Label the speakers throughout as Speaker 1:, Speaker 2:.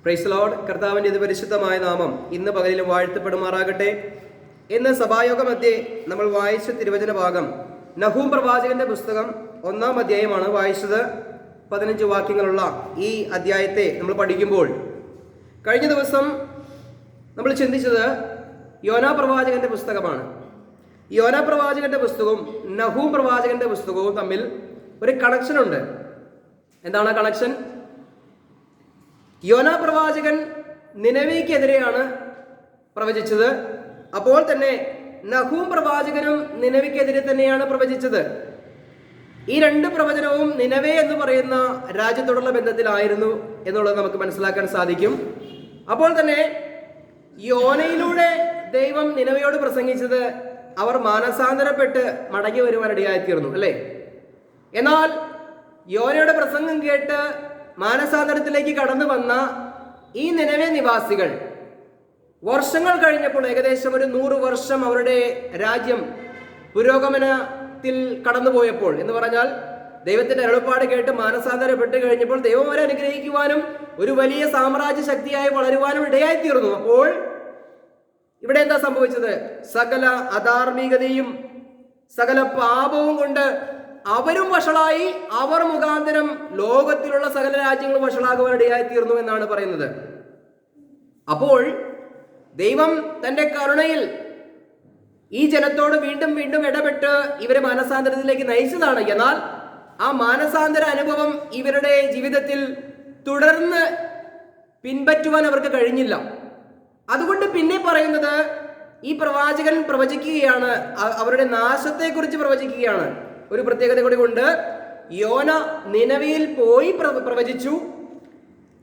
Speaker 1: Praise Lord. കർത്താവിൻ്റെ ഇത് പരിശുദ്ധമായ നാമം ഇന്ന് പകലിലും വാഴ്ത്തപ്പെടുമാറാകട്ടെ. ഇന്ന് സഭായോഗ മധ്യേ നമ്മൾ വായിച്ച തിരുവചന ഭാഗം നഹൂം പ്രവാചകന്റെ പുസ്തകം 1-ാം അധ്യായമാണ് വായിച്ചത്. 15 വാക്യങ്ങളുള്ള ഈ അധ്യായത്തെ നമ്മൾ പഠിക്കുമ്പോൾ കഴിഞ്ഞ ദിവസം നമ്മൾ ചിന്തിച്ചത് യോനാ പ്രവാചകന്റെ പുസ്തകമാണ്. യോനാ പ്രവാചകന്റെ പുസ്തകവും നഹൂം പ്രവാചകന്റെ പുസ്തകവും തമ്മിൽ ഒരു കണക്ഷൻ ഉണ്ട്. എന്താണ് ആ കണക്ഷൻ? യോനാ പ്രവാചകൻ നിനവയ്ക്കെതിരെയാണ് പ്രവചിച്ചത്. അപ്പോൾ തന്നെ നഹൂം പ്രവാചകനും നിനവയ്ക്കെതിരെ തന്നെയാണ് പ്രവചിച്ചത്. ഈ രണ്ട് പ്രവചനവും നിനവേ എന്ന് പറയുന്ന രാജ്യത്തോടുള്ള ബന്ധത്തിലായിരുന്നു എന്നുള്ളത് നമുക്ക് മനസ്സിലാക്കാൻ സാധിക്കും. അപ്പോൾ തന്നെ യോനയിലൂടെ ദൈവം നിനവയോട് പ്രസംഗിച്ചത് അവർ മാനസാന്തരപ്പെട്ട് മടങ്ങി വരുവാനിടയായിത്തീർന്നു, അല്ലേ? എന്നാൽ യോനയുടെ പ്രസംഗം കേട്ട് മാനസാന്തരത്തിലേക്ക് കടന്നു വന്ന ഈ നിനവേ നിവാസികൾ വർഷങ്ങൾ കഴിഞ്ഞപ്പോൾ, ഏകദേശം ഒരു 100 വർഷം അവരുടെ രാജ്യം പുരോഗമനത്തിൽ കടന്നുപോയപ്പോൾ, എന്ന് പറഞ്ഞാൽ ദൈവത്തിന്റെ അരുളപ്പാട് കേട്ട് മാനസാന്തരപ്പെട്ട് കഴിഞ്ഞപ്പോൾ ദൈവം അവരെ അനുഗ്രഹിക്കുവാനും ഒരു വലിയ സാമ്രാജ്യ ശക്തിയായി വളരുവാനും ഇടയായിത്തീർന്നു. അപ്പോൾ ഇവിടെ എന്താ സംഭവിച്ചത്? സകല അധാർമികതയും സകല പാപവും കൊണ്ട് അവരും വഷളായി, അവർ മുഖാന്തരം ലോകത്തിലുള്ള സകല രാജ്യങ്ങളും വഷളാകുവാനിടയായിത്തീർന്നു എന്നാണ് പറയുന്നത്. അപ്പോൾ ദൈവം തന്റെ കരുണയിൽ ഈ ജനത്തോട് വീണ്ടും വീണ്ടും ഇടപെട്ട് ഇവരെ മാനസാന്തരത്തിലേക്ക് നയിച്ചതാണ്. എന്നാൽ ആ മാനസാന്തര അനുഭവം ഇവരുടെ ജീവിതത്തിൽ തുടർന്ന് പിൻപറ്റുവാൻ അവർക്ക് കഴിഞ്ഞില്ല. അതുകൊണ്ട് പിന്നെ പറയുന്നത്, ഈ പ്രവാചകൻ പ്രവചിക്കുകയാണ്, അവരുടെ നാശത്തെക്കുറിച്ച് പ്രവചിക്കുകയാണ്. ഒരു പ്രത്യേകത കൂടി കൊണ്ട്, യോന നിനവയിൽ പോയി പ്രവചിച്ചു,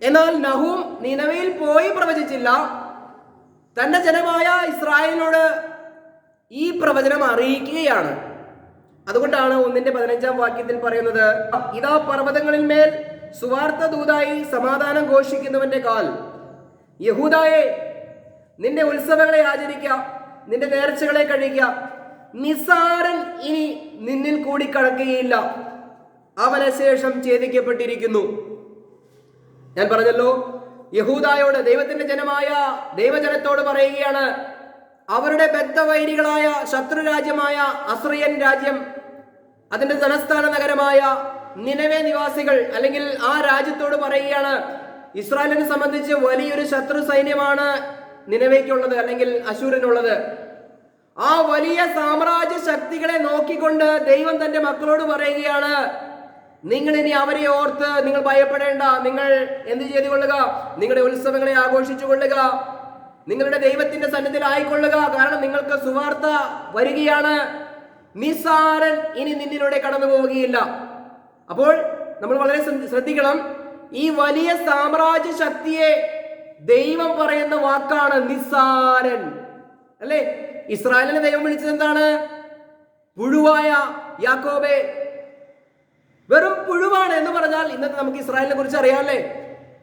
Speaker 1: എന്നാൽ നഹൂം നിനവയിൽ പോയി പ്രവചിച്ചില്ല. തന്റെ ജനമായ ഇസ്രായേലിനോട് ഈ പ്രവചനം അറിയിക്കുകയാണ്. അതുകൊണ്ടാണ് 1:15 വാക്യത്തിൽ പറയുന്നത്, ഇതാ പർവ്വതങ്ങളിൽ മേൽ സുവാർത്ത ദൂതായി സമാധാനം ഘോഷിക്കുന്നവന്റെ കാൽ. യഹൂദായെ, നിന്റെ ഉത്സവങ്ങളെ ആചരിക്കുക, നിന്റെ നേർച്ചകളെ കഴിക്കുക. നിസ്സാരൻ ഇനി നിന്നിൽ കൂടി കടക്കുകയില്ല, അവന് ശേഷം ഛേദിക്കപ്പെട്ടിരിക്കുന്നു. ഞാൻ പറഞ്ഞല്ലോ, യഹൂദായോട്, ദൈവത്തിന്റെ ജനമായ ദൈവജനത്തോട് പറയുകയാണ്, അവരുടെ ബദ്ധവൈരികളായ ശത്രുരാജ്യമായ അസ്രിയൻ രാജ്യം, അതിന്റെ തലസ്ഥാന നഗരമായ നിനവേ നിവാസികൾ, അല്ലെങ്കിൽ ആ രാജ്യത്തോട് പറയുകയാണ്, ഇസ്രായേലിനെ സംബന്ധിച്ച് വലിയൊരു ശത്രു സൈന്യമാണ് നിനവേക്കുള്ളത്, അല്ലെങ്കിൽ അശൂരനുള്ളത്. ആ വലിയ സാമ്രാജ്യ ശക്തികളെ നോക്കിക്കൊണ്ട് ദൈവം തന്റെ മക്കളോട് പറയുകയാണ്, നിങ്ങൾ ഇനി അവരെ ഓർത്ത് നിങ്ങൾ ഭയപ്പെടേണ്ട. നിങ്ങൾ എന്ത് ചെയ്തു കൊള്ളുക? നിങ്ങളുടെ ഉത്സവങ്ങളെ ആഘോഷിച്ചു കൊള്ളുക, നിങ്ങളുടെ ദൈവത്തിന്റെ സന്നിധിയിൽ ആയിക്കൊള്ളുക. കാരണം നിങ്ങൾക്ക് സുവാർത്ത വരികയാണ്. നിസ്സാരൻ ഇനി നിന്നിലൂടെ കടന്നു പോവുകയില്ല. അപ്പോൾ നമ്മൾ വളരെ ശ്രദ്ധിക്കണം. ഈ വലിയ സാമ്രാജ്യ ശക്തിയെ ദൈവം പറയുന്ന വാക്കാണ് നിസ്സാരൻ, അല്ലേ? ഇസ്രായേലിനെ ദൈവം വിളിച്ചത് എന്താണ്? പുഴുവായ യാക്കോബേ. വെറും പുഴുവാണ് എന്ന് പറഞ്ഞാൽ ഇന്നത്തെ നമുക്ക് ഇസ്രായേലിനെ കുറിച്ച് അറിയാമല്ലേ?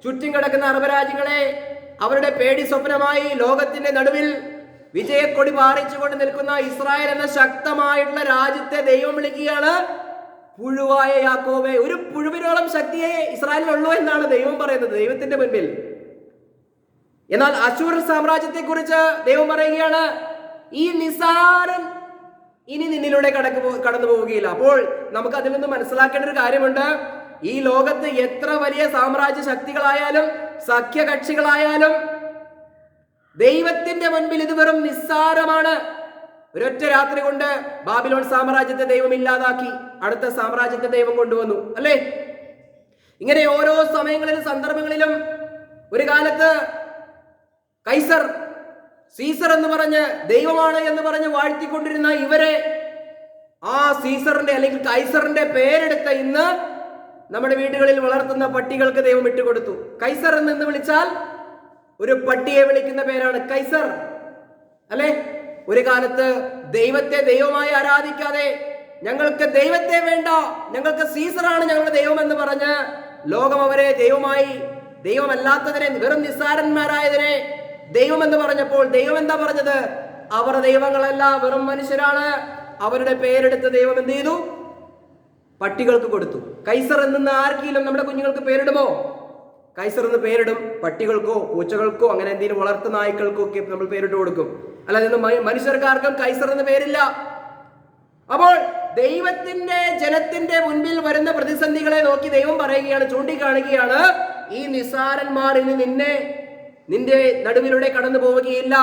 Speaker 1: ചുറ്റും കിടക്കുന്ന അറബ് രാജ്യങ്ങളെ അവരുടെ പേടി സ്വപ്നമായി ലോകത്തിന്റെ നടുവിൽ വിജയക്കൊടി പാറിച്ചുകൊണ്ട് നിൽക്കുന്ന ഇസ്രായേൽ എന്ന ശക്തമായിട്ടുള്ള രാജ്യത്തെ ദൈവം വിളിക്കുകയാണ് പുഴുവായ യാക്കോബേ. ഒരു പുഴുവിനോളം ശക്തിയെ ഇസ്രായേലിനുള്ളൂ എന്നാണ് ദൈവം പറയുന്നത് ദൈവത്തിന്റെ മുൻപിൽ. എന്നാൽ അശൂർ സാമ്രാജ്യത്തെ കുറിച്ച് ദൈവം പറയുകയാണ്, ഈ നിസാരൻ ഇനി നിന്നിലൂടെ കടന്നു പോവുകയില്ല. അപ്പോൾ നമുക്ക് അതിൽ നിന്ന് മനസ്സിലാക്കേണ്ട ഒരു കാര്യമുണ്ട്. ഈ ലോകത്ത് എത്ര വലിയ സാമ്രാജ്യ ശക്തികളായാലും സഖ്യകക്ഷികളായാലും ദൈവത്തിന്റെ മുൻപിൽ ഇത് വെറും നിസ്സാരമാണ്. ഒരൊറ്റ രാത്രി കൊണ്ട് ബാബിലോൺ സാമ്രാജ്യത്തെ ദൈവം ഇല്ലാതാക്കി, അടുത്ത സാമ്രാജ്യത്തെ ദൈവം കൊണ്ടുവന്നു, അല്ലേ? ഇങ്ങനെ ഓരോ സമയങ്ങളിലും സന്ദർഭങ്ങളിലും ഒരു കാലത്ത് കൈസർ, സീസർ എന്ന് പറഞ്ഞ് ദൈവമാണ് എന്ന് പറഞ്ഞ് വാഴ്ത്തിക്കൊണ്ടിരുന്ന ഇവരെ ആ സീസറിന്റെ അല്ലെങ്കിൽ കൈസറിന്റെ പേരെടുത്ത് ഇന്ന് നമ്മുടെ വീടുകളിൽ വളർത്തുന്ന പട്ടികൾക്ക് ദൈവം ഇട്ടുകൊടുത്തു. കൈസർ എന്ന് വിളിച്ചാൽ ഒരു പട്ടിയെ വിളിക്കുന്ന പേരാണ് കൈസർ, അല്ലെ? ഒരു കാലത്ത് ദൈവത്തെ ദൈവമായി ആരാധിക്കാതെ, ഞങ്ങൾക്ക് ദൈവത്തെ വേണ്ട, ഞങ്ങൾക്ക് സീസറാണ് ഞങ്ങളുടെ ദൈവം എന്ന് പറഞ്ഞ് ലോകം അവരെ ദൈവമായി, ദൈവമല്ലാത്തതിനെ, വെറും നിസ്സാരന്മാരായതിനെ ദൈവം എന്ന് പറഞ്ഞപ്പോൾ ദൈവം എന്താ പറഞ്ഞത്? അവർ ദൈവങ്ങളല്ല, വെറും മനുഷ്യരാണ്. അവരുടെ പേരെടുത്ത് ദൈവം എന്ത് ചെയ്തു? പട്ടികൾക്ക് കൊടുത്തു. കൈസർ എന്ന ആർക്കെങ്കിലും നമ്മുടെ കുഞ്ഞുങ്ങൾക്ക് പേരിടുമോ? കൈസർ എന്ന് പേരിടും. പട്ടികൾക്കോ പൂച്ചകൾക്കോ അങ്ങനെ എന്തെങ്കിലും വളർത്തു നായ്ക്കൾക്കോ ഒക്കെ നമ്മൾ പേരിട്ട് കൊടുക്കും. അല്ലാതെ മനുഷ്യർക്കാർക്കും കൈസർ എന്ന് പേരില്ല. അപ്പോൾ ദൈവത്തിന്റെ ജനത്തിന്റെ മുൻപിൽ വരുന്ന പ്രതിസന്ധികളെ നോക്കി ദൈവം പറയുകയാണ്, ചൂണ്ടിക്കാണിക്കുകയാണ്, ഈ നിസ്സാരന്മാർ ഇനി നിന്റെ നടുവിലൂടെ കടന്നു പോവുകയില്ല.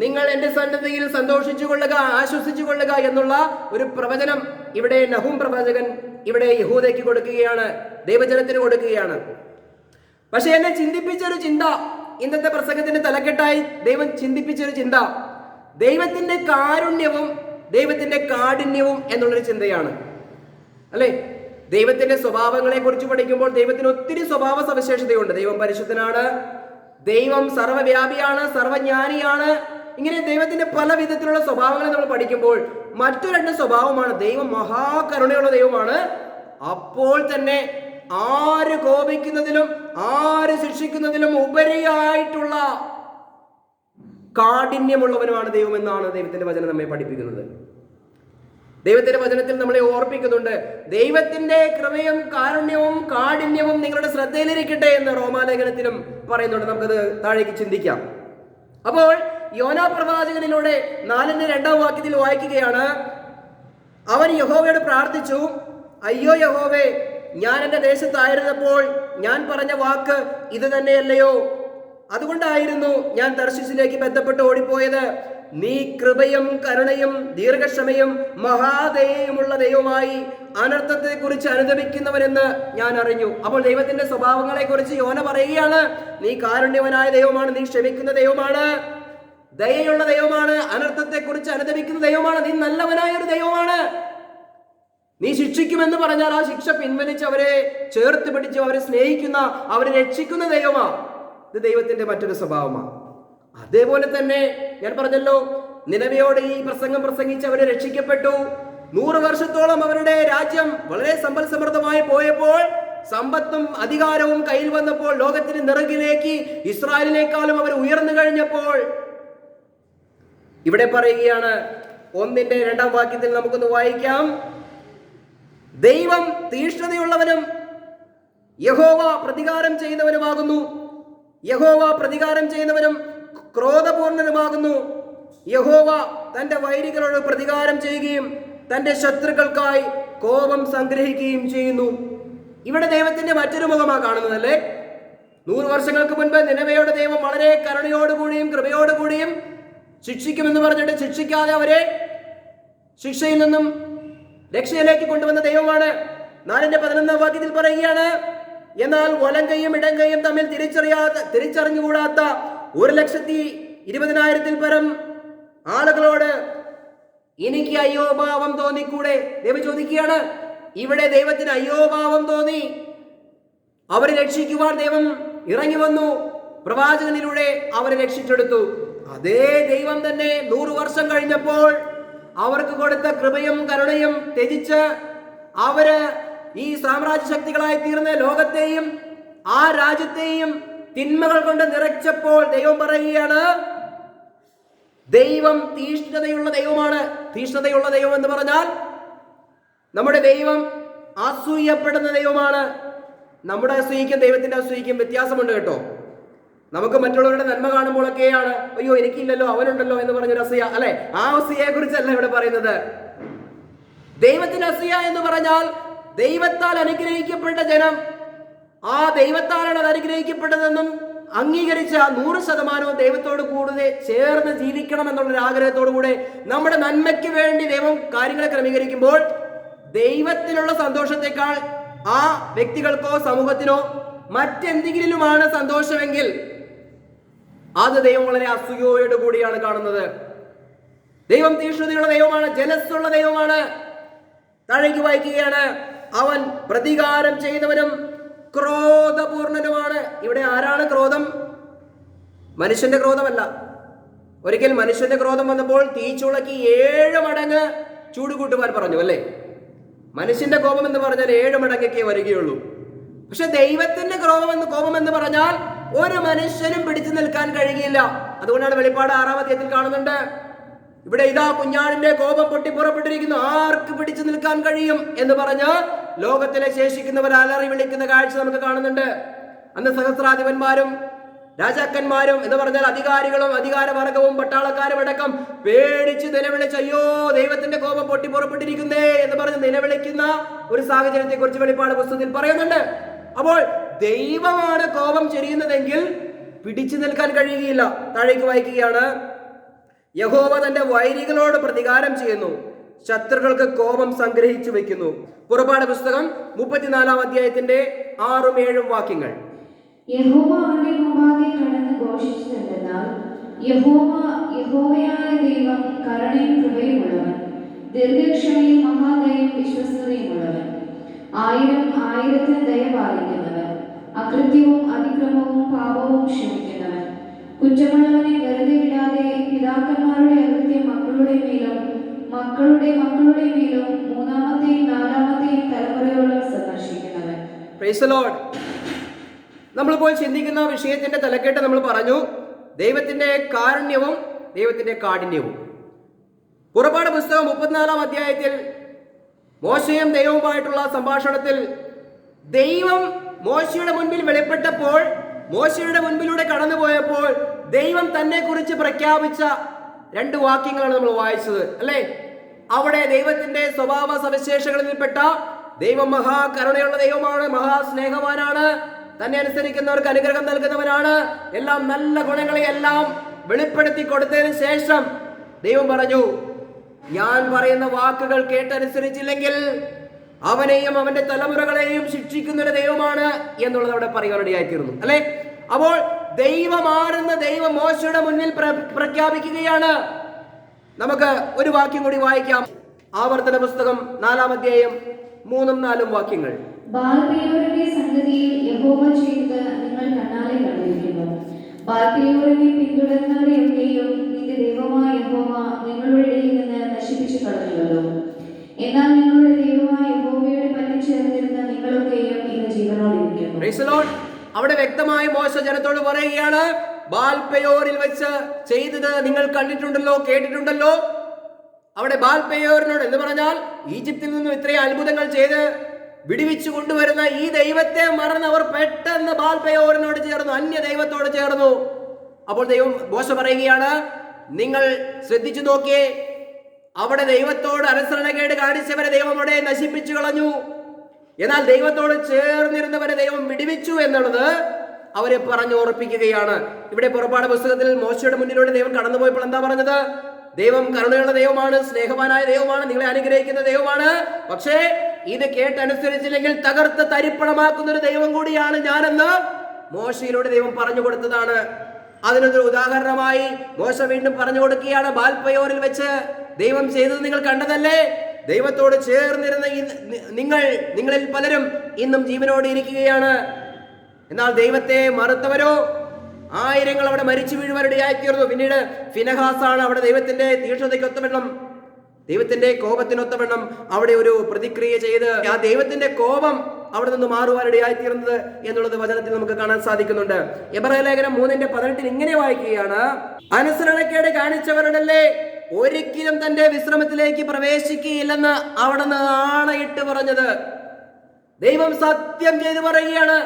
Speaker 1: നിങ്ങൾ എന്റെ സന്നദ്ധിയിൽ സന്തോഷിച്ചു കൊള്ളുക, ആശ്വസിച്ചു കൊള്ളുക എന്നുള്ള ഒരു പ്രവചനം ഇവിടെ നഹൂം പ്രവാചകൻ ഇവിടെ യഹൂദയ്ക്ക് കൊടുക്കുകയാണ്, ദൈവജനത്തിന് കൊടുക്കുകയാണ്. പക്ഷെ എന്നെ ചിന്തിപ്പിച്ചൊരു ചിന്ത, ഇന്നത്തെ പ്രസംഗത്തിന്റെ തലക്കെട്ടായി ദൈവം ചിന്തിപ്പിച്ചൊരു ചിന്ത, ദൈവത്തിന്റെ കാരുണ്യവും ദൈവത്തിന്റെ കാഠിന്യവും എന്നുള്ളൊരു ചിന്തയാണ്. അല്ലെ, ദൈവത്തിന്റെ സ്വഭാവങ്ങളെ കുറിച്ച് പഠിക്കുമ്പോൾ ദൈവത്തിന് ഒത്തിരി സ്വഭാവ സവിശേഷതയുണ്ട്. ദൈവം പരിശുദ്ധനാണ്, ദൈവം സർവ്വവ്യാപിയാണ്, സർവജ്ഞാനിയാണ്. ഇങ്ങനെ ദൈവത്തിന്റെ പല വിധത്തിലുള്ള സ്വഭാവങ്ങളെ നമ്മൾ പഠിക്കുമ്പോൾ മറ്റു രണ്ട് സ്വഭാവമാണ്, ദൈവം മഹാകരുണയുള്ള ദൈവമാണ്, അപ്പോൾ തന്നെ ആര് കോപിക്കുന്നതിലും ആര് ശിക്ഷിക്കുന്നതിലും ഉപരിയായിട്ടുള്ള കാഠിന്യമുള്ളവനുമാണ് ദൈവം എന്നാണ് ദൈവത്തിന്റെ വചനം നമ്മെ പഠിപ്പിക്കുന്നത്. ദൈവത്തിന്റെ വചനത്തിൽ നമ്മളെ ഓർപ്പിക്കുന്നുണ്ട്, ദൈവത്തിന്റെ കൃപയും കാരുണ്യവും കാഠിന്യവും നിങ്ങളുടെ ശ്രദ്ധയിലിരിക്കട്ടെ എന്ന് റോമാലേഖനത്തിലും പറയുന്നുണ്ട്. നമുക്കത് താഴേക്ക് ചിന്തിക്കാം. അപ്പോൾ യോനാ പ്രവാചകനിലൂടെ 4:2 വാക്യത്തിൽ വായിക്കുകയാണ്, അവൻ യഹോവയോട് പ്രാർത്ഥിച്ചു, അയ്യോ യഹോവേ, ഞാൻ എൻ്റെ ദേശത്തായിരുന്നപ്പോൾ ഞാൻ പറഞ്ഞ വാക്ക് ഇത് തന്നെയല്ലയോ? അതുകൊണ്ടായിരുന്നു ഞാൻ തർശീശിലേക്ക് ബന്ധപ്പെട്ട് ഓടിപ്പോയത്. നീ കൃപയും കരുണയും ദീർഘക്ഷമയും മഹാദയയുമുള്ള ദൈവമായി അനർത്ഥത്തെ കുറിച്ച് അനുദപിക്കുന്നവരെന്ന് ഞാൻ അറിഞ്ഞു. അപ്പോൾ ദൈവത്തിന്റെ സ്വഭാവങ്ങളെ കുറിച്ച് യോന പറയുകയാണ്, നീ കാരുണ്യവനായ ദൈവമാണ്, നീ ക്ഷമിക്കുന്ന ദൈവമാണ്, ദയയുള്ള ദൈവമാണ്, അനർത്ഥത്തെ കുറിച്ച് അനുദപിക്കുന്ന ദൈവമാണ്, നീ നല്ലവനായ ഒരു ദൈവമാണ്. നീ ശിക്ഷിക്കുമെന്ന് പറഞ്ഞാൽ ആ ശിക്ഷ പിൻവലിച്ച് അവരെ ചേർത്ത് പിടിച്ച് അവരെ സ്നേഹിക്കുന്ന, അവരെ രക്ഷിക്കുന്ന ദൈവമാണ്. ഇത് ദൈവത്തിന്റെ മറ്റൊരു സ്വഭാവമാണ്. അതേപോലെ തന്നെ ഞാൻ പറഞ്ഞല്ലോ, നിനവയോട് ഈ പ്രസംഗം പ്രസംഗിച്ച് അവരെ രക്ഷിക്കപ്പെട്ടു. 100 വർഷത്തോളം അവരുടെ രാജ്യം വളരെ സമ്പൽ സമൃദ്ധമായി പോയപ്പോൾ, സമ്പത്തും അധികാരവും കയ്യിൽ വന്നപ്പോൾ, ലോകത്തിന് നിറകിലേക്ക് ഇസ്രായേലിനേക്കാളും അവർ ഉയർന്നു കഴിഞ്ഞപ്പോൾ, ഇവിടെ പറയുകയാണ് 1:2 വാക്യത്തിൽ നമുക്കൊന്ന് വായിക്കാം, ദൈവം തീഷ്ണതയുള്ളവനും യഹോവ പ്രതികാരം ചെയ്യുന്നവനുമാകുന്നു. യഹോവ പ്രതികാരം ചെയ്യുന്നവനും ക്രോധപൂർണനുമാകുന്നു. യഹോവ തന്റെ വൈരികളോട് പ്രതികാരം ചെയ്യുകയും തന്റെ ശത്രുക്കൾക്കായി കോപം സംഗ്രഹിക്കുകയും ചെയ്യുന്നു. ഇവിടെ ദൈവത്തിന്റെ മറ്റൊരു മുഖമാണ് കാണുന്നതല്ലേ. 100 വർഷങ്ങൾക്ക് മുൻപ് നിനവയുടെ ദൈവം വളരെ കരുണയോടുകൂടിയും കൃപയോടുകൂടിയും ശിക്ഷിക്കുമെന്ന് പറഞ്ഞിട്ട് ശിക്ഷിക്കാതെ അവരെ ശിക്ഷയിൽ നിന്നും രക്ഷയിലേക്ക് കൊണ്ടുവന്ന ദൈവമാണ്. 4:11 വാക്യത്തിൽ പറയുകയാണ്, എന്നാൽ വലങ്കയും ഇടങ്കയും തമ്മിൽ തിരിച്ചറിഞ്ഞുകൂടാത്ത 1,20,000 പരം ആളുകളോട് എനിക്ക് അയ്യോഭാവം തോന്നിക്കൂടെ? ദൈവം ചോദിക്കുകയാണ്. ഇവിടെ ദൈവത്തിന് അയ്യോഭാവം തോന്നി, അവരെ രക്ഷിക്കുവാൻ ദൈവം ഇറങ്ങി വന്നു, പ്രവാചകനിലൂടെ അവരെ രക്ഷിച്ചെടുത്തു. അതേ ദൈവം തന്നെ 100 വർഷം കഴിഞ്ഞപ്പോൾ അവർക്ക് കൊടുത്ത കൃപയും കരുണയും ത്യജിച്ച് അവര് ഈ സാമ്രാജ്യ ശക്തികളായി തീർന്ന ലോകത്തെയും ആ രാജ്യത്തെയും തിന്മകൾ കൊണ്ട് നിറച്ചപ്പോൾ ദൈവം പറയുകയാണ്, ദൈവം തീഷ്ണതയുള്ള ദൈവമാണ്. തീഷ്ണതയുള്ള ദൈവം എന്ന് പറഞ്ഞാൽ നമ്മുടെ ദൈവം അസൂയപ്പെടുന്ന ദൈവമാണ്. നമ്മുടെ അസൂയക്കും ദൈവത്തിന്റെ അസൂയക്കും വ്യത്യാസമുണ്ട് കേട്ടോ. നമുക്ക് മറ്റുള്ളവരുടെ നന്മ കാണുമ്പോഴൊക്കെയാണ് അയ്യോ എനിക്കില്ലല്ലോ അവനുണ്ടല്ലോ എന്ന് പറഞ്ഞൊരു അസൂയ, അല്ലെ? ആ അസൂയയെ കുറിച്ചല്ല ഇവിടെ പറയുന്നത്. ദൈവത്തിന് അസൂയ എന്ന് പറഞ്ഞാൽ ദൈവത്താൽ അനുഗ്രഹിക്കപ്പെട്ട ജനം, ആ ദൈവത്താലാണ് അത് അനുഗ്രഹിക്കപ്പെട്ടതെന്നും അംഗീകരിച്ച 100% ദൈവത്തോട് കൂടുതൽ ചേർന്ന് ജീവിക്കണം എന്നുള്ളൊരു ആഗ്രഹത്തോടു കൂടെ നമ്മുടെ നന്മയ്ക്ക് വേണ്ടി ദൈവം കാര്യങ്ങളെ ക്രമീകരിക്കുമ്പോൾ ദൈവത്തിനുള്ള സന്തോഷത്തെക്കാൾ ആ വ്യക്തികൾക്കോ സമൂഹത്തിനോ മറ്റെന്തെങ്കിലുമാണ് സന്തോഷമെങ്കിൽ അത് ദൈവം വളരെ അസൂയയോട് കൂടിയാണ് കാണുന്നത്. ദൈവം തീഷ്ണതയുള്ള ദൈവമാണ്, ജലസ്സുള്ള ദൈവമാണ്. താഴേക്ക് വായിക്കുകയാണ്, അവൻ പ്രതികാരം ചെയ്യുന്നവനും ക്രോധപൂർണനുമാണ്. ഇവിടെ ആരാണ് ക്രോധം? മനുഷ്യന്റെ ക്രോധമല്ല. ഒരിക്കൽ മനുഷ്യന്റെ ക്രോധം വന്നപ്പോൾ തീച്ചുളക്കി 7 മടങ്ങ് ചൂട് കൂട്ടുവാൻ പറഞ്ഞു, അല്ലേ? മനുഷ്യന്റെ കോപം എന്ന് പറഞ്ഞാൽ 7 മടങ്ങൊക്കെ വരികയുള്ളൂ. പക്ഷെ ദൈവത്തിന്റെ കോപം എന്ന് പറഞ്ഞാൽ ഒരു മനുഷ്യനും പിടിച്ചു നിൽക്കാൻ കഴിയില്ല. അതുകൊണ്ടാണ് വെളിപ്പാട് 6-ാം അധ്യായത്തിൽ കാണുന്നുണ്ട്, ഇവിടെ ഇതാ കുഞ്ഞാടിന്റെ കോപം പൊട്ടി പുറപ്പെട്ടിരിക്കുന്നു, ആർക്ക് പിടിച്ചു നിൽക്കാൻ കഴിയും എന്ന് പറഞ്ഞ് ലോകത്തിലെ ശേഷിക്കുന്നവർ അലറി വിളിക്കുന്ന കാഴ്ച നമുക്ക് കാണുന്നുണ്ട്. അന്ന് സഹസ്രാധിപന്മാരും രാജാക്കന്മാരും എന്ന് പറഞ്ഞാൽ അധികാരികളും അധികാരവർഗവും പട്ടാളക്കാരും അടക്കം പേടിച്ച് നിലവിളിച്ച്, അയ്യോ ദൈവത്തിന്റെ കോപം പൊട്ടി പുറപ്പെട്ടിരിക്കുന്നേ എന്ന് പറഞ്ഞ് നിലവിളിക്കുന്ന ഒരു സാഹചര്യത്തെ കുറിച്ച് വെളിപ്പാട് പുസ്തകത്തിൽ പറയുന്നുണ്ട്. അപ്പോൾ ദൈവമാണ് കോപം ചൊരിയുന്നതെങ്കിൽ പിടിച്ചു നിൽക്കാൻ കഴിയുകയില്ല. താഴേക്ക് വായിക്കുകയാണ്, യഹോവ തന്റെ വൈരികളോട് പ്രതികാരം ചെയ്യുന്നു, ശത്രുക്കൾക്ക് കോപം സംഗ്രഹിച്ചു വെക്കുന്നു. പുറപ്പാട് പുസ്തകം 34 അധ്യായത്തിന്റെ 6-7 വാക്യങ്ങൾ.
Speaker 2: യഹോവ അവന്റെ മുമ്പാകെ കടന്ന് ഘോഷിച്ചതെന്നാൽ, യഹോവയായ ദൈവം കരുണയും കൃപയുമുള്ളവൻ, ദീർഘക്ഷമയും മഹാദയയും വിശ്വസ്തതയുമുള്ളവൻ, 1000 ദയ പാലിക്കുന്നവൻ, അകൃത്യവും അതിക്രമവും പാപവും ക്ഷമിക്കുന്നവൻ, കുറ്റമുള്ളവനെ വെറുതെ വിടാതെ പിതാക്കന്മാരുടെ അകൃത്യം മക്കളുടെ മേലും മക്കളുടെ മേലും 3-ാമത്തെയും 4-ാമത്തെയും തലമുറയോളം സന്ദർശിക്കുന്നവൻ.
Speaker 1: Praise the lord. നമ്മളിപ്പോൾ ചിന്തിക്കുന്ന വിഷയത്തിന്റെ തലക്കെട്ട് നമ്മൾ പറഞ്ഞു, ദൈവത്തിന്റെ കാരുണ്യവും ദൈവത്തിന്റെ കാഠിന്യവും. പുറപ്പാട് പുസ്തകം 34-ാം അധ്യായത്തിൽ മോശയും ദൈവവുമായിട്ടുള്ള സംഭാഷണത്തിൽ ദൈവം മോശയുടെ മുൻപിൽ വെളിപ്പെട്ടപ്പോൾ, മോശയുടെ മുൻപിലൂടെ കടന്നുപോയപ്പോൾ ദൈവം തന്നെ കുറിച്ച് പ്രഖ്യാപിച്ച 2 വാക്യങ്ങളാണ് നമ്മൾ വായിച്ചത്, അല്ലേ? അവിടെ ദൈവത്തിന്റെ സ്വഭാവ സവിശേഷങ്ങളിൽപ്പെട്ട ദൈവം മഹാകരുണയുള്ള ദൈവമാണ്, മഹാസ്നേഹവാനാണ്, തന്നെ അനുസരിക്കുന്നവർക്ക് അനുഗ്രഹം നൽകുന്നവനാണ്, എല്ലാം നല്ല ഗുണങ്ങളെ എല്ലാം വെളിപ്പെടുത്തി കൊടുത്തതിന് ശേഷം ദൈവം പറഞ്ഞു, ഞാൻ പറയുന്ന വാക്കുകൾ കേട്ടനുസരിച്ചില്ലെങ്കിൽ അവനെയും അവന്റെ തലമുറകളെയും ശിക്ഷിക്കുന്ന ഒരു ദൈവമാണ് എന്നുള്ളത് അവിടെ പറയുവാനിടയായിത്തീർന്നു, അല്ലെ? അപ്പോൾ ദൈവമാണെന്ന് ദൈവം മോശയുടെ മുന്നിൽ പ്രഖ്യാപിക്കുകയാണ്. നമുക്ക് ഒരു വാക്യം കൂടി വായിക്കാം. ആവർത്തന പുസ്തകം 4-ാം അധ്യായം 3-4 വാക്യങ്ങൾ.
Speaker 2: ബാൽപെയോരിന്റെ സംഗതിയിൽ യഹോവ ചെയ്തത് നിങ്ങൾ കണ്ണാലെ കണ്ടിരിക്കുന്നു. ബാൽപെയോരിനെ പിന്തുടർന്നവരെയൊക്കെയും നിന്റെ ദൈവമായ യഹോവ നിങ്ങളുടെ ഇടയിൽ നിന്ന് നശിപ്പിച്ചു കളഞ്ഞുവല്ലോ. എന്നാൽ നിങ്ങളുടെ ദൈവമായ യഹോവയോട് പറ്റിച്ചേർന്നിരുന്ന നിങ്ങളൊക്കെയും ഇന്ന് ജീവനോടിരിക്കുന്നു.
Speaker 1: Price the Lord. അവിടെ വ്യക്തമായി മോശ ജനത്തോട് പറയുകയാണ്, ബാൽപെയോരിൽ വെച്ച് ചെയ്തത് നിങ്ങൾ കണ്ടിട്ടുണ്ടല്ലോ, കേട്ടിട്ടുണ്ടല്ലോ. അവിടെ ബാൽപെയോരിനോട് എന്ന് പറഞ്ഞാൽ ഈജിപ്തിൽ നിന്നും ഇത്രയും അത്ഭുതങ്ങൾ ചെയ്ത് വിടുവിച്ചു കൊണ്ടുവരുന്ന ഈ ദൈവത്തെ മറന്നവർ പെട്ടെന്ന് ബാൽപെയോരിനോട് ചേർന്നു, അന്യ ദൈവത്തോട് ചേർന്നു. അപ്പോൾ ദൈവം മോശ പറയുകയാണ്, നിങ്ങൾ ശ്രദ്ധിച്ചു നോക്കിയേ, അവിടെ ദൈവത്തോട് അനുസരണക്കേട് കാണിച്ചവരെ ദൈവം അവിടെ നശിപ്പിച്ചു കളഞ്ഞു. എന്നാൽ ദൈവത്തോട് ചേർന്നിരുന്നവരെ ദൈവം വിടുവിച്ചു എന്നുള്ളത് അവരെ പറഞ്ഞുറപ്പിക്കുകയാണ്. ഇവിടെ പുറപ്പാട് പുസ്തകത്തിൽ മോശയുടെ മുന്നിലൂടെ ദൈവം കടന്നുപോയപ്പോൾ എന്താ പറഞ്ഞത്? ദൈവം കരുണയുള്ള ദൈവമാണ്, സ്നേഹവാനായ ദൈവമാണ്, നിങ്ങളെ അനുഗ്രഹിക്കുന്ന ദൈവമാണ്. പക്ഷേ ഇത് കേട്ടനുസരിച്ചില്ലെങ്കിൽ തകർത്ത് തരിപ്പണമാക്കുന്ന ഒരു ദൈവം കൂടിയാണ് ഞാനെന്ന് മോശയിലൂടെ ദൈവം പറഞ്ഞു കൊടുത്തതാണ്. അതിനൊരു ഉദാഹരണമായി മോശ വീണ്ടും പറഞ്ഞു കൊടുക്കുകയാണ്, ബാൽപെയോരിൽ വെച്ച് ദൈവം ചെയ്തത് നിങ്ങൾ കണ്ടതല്ലേ? ദൈവത്തോട് ചേർന്നിരുന്ന നിങ്ങളിൽ പലരും ഇന്നും ജീവനോടെ ഇരിക്കുകയാണ്. എന്നാൽ ദൈവത്തെ മറുത്തവരോ 1000 അവിടെ മരിച്ചു വീഴുവാനിടയായിത്തീർന്നു. പിന്നീട് ഫിനെഹാസാണ് അവിടെ ദൈവത്തിന്റെ തീക്ഷ്ണതയ്ക്കൊത്തവണ്ണം, ദൈവത്തിന്റെ കോപത്തിനൊത്തവണ്ണം അവിടെ ഒരു പ്രതിക്രിയ ചെയ്ത് ആ ദൈവത്തിന്റെ കോപം അവിടെ നിന്ന് മാറുവാനിടയായിത്തീർന്നത് എന്നുള്ളത് വചനത്തിൽ നമുക്ക് കാണാൻ സാധിക്കുന്നുണ്ട്. എബ്രായ ലേഖനം 3:18 ഇങ്ങനെ വായിക്കുകയാണ്, അനുസരണക്കേട് കാണിച്ചവരുടല്ലേ ഒരിക്കലും തന്റെ വിശ്രമത്തിലേക്ക് പ്രവേശിക്കുകയില്ലെന്ന് അവിടുന്ന് ആണയിട്ട് പറഞ്ഞത്. ദൈവം സത്യം ചെയ്ത് പറയുകയാണ്.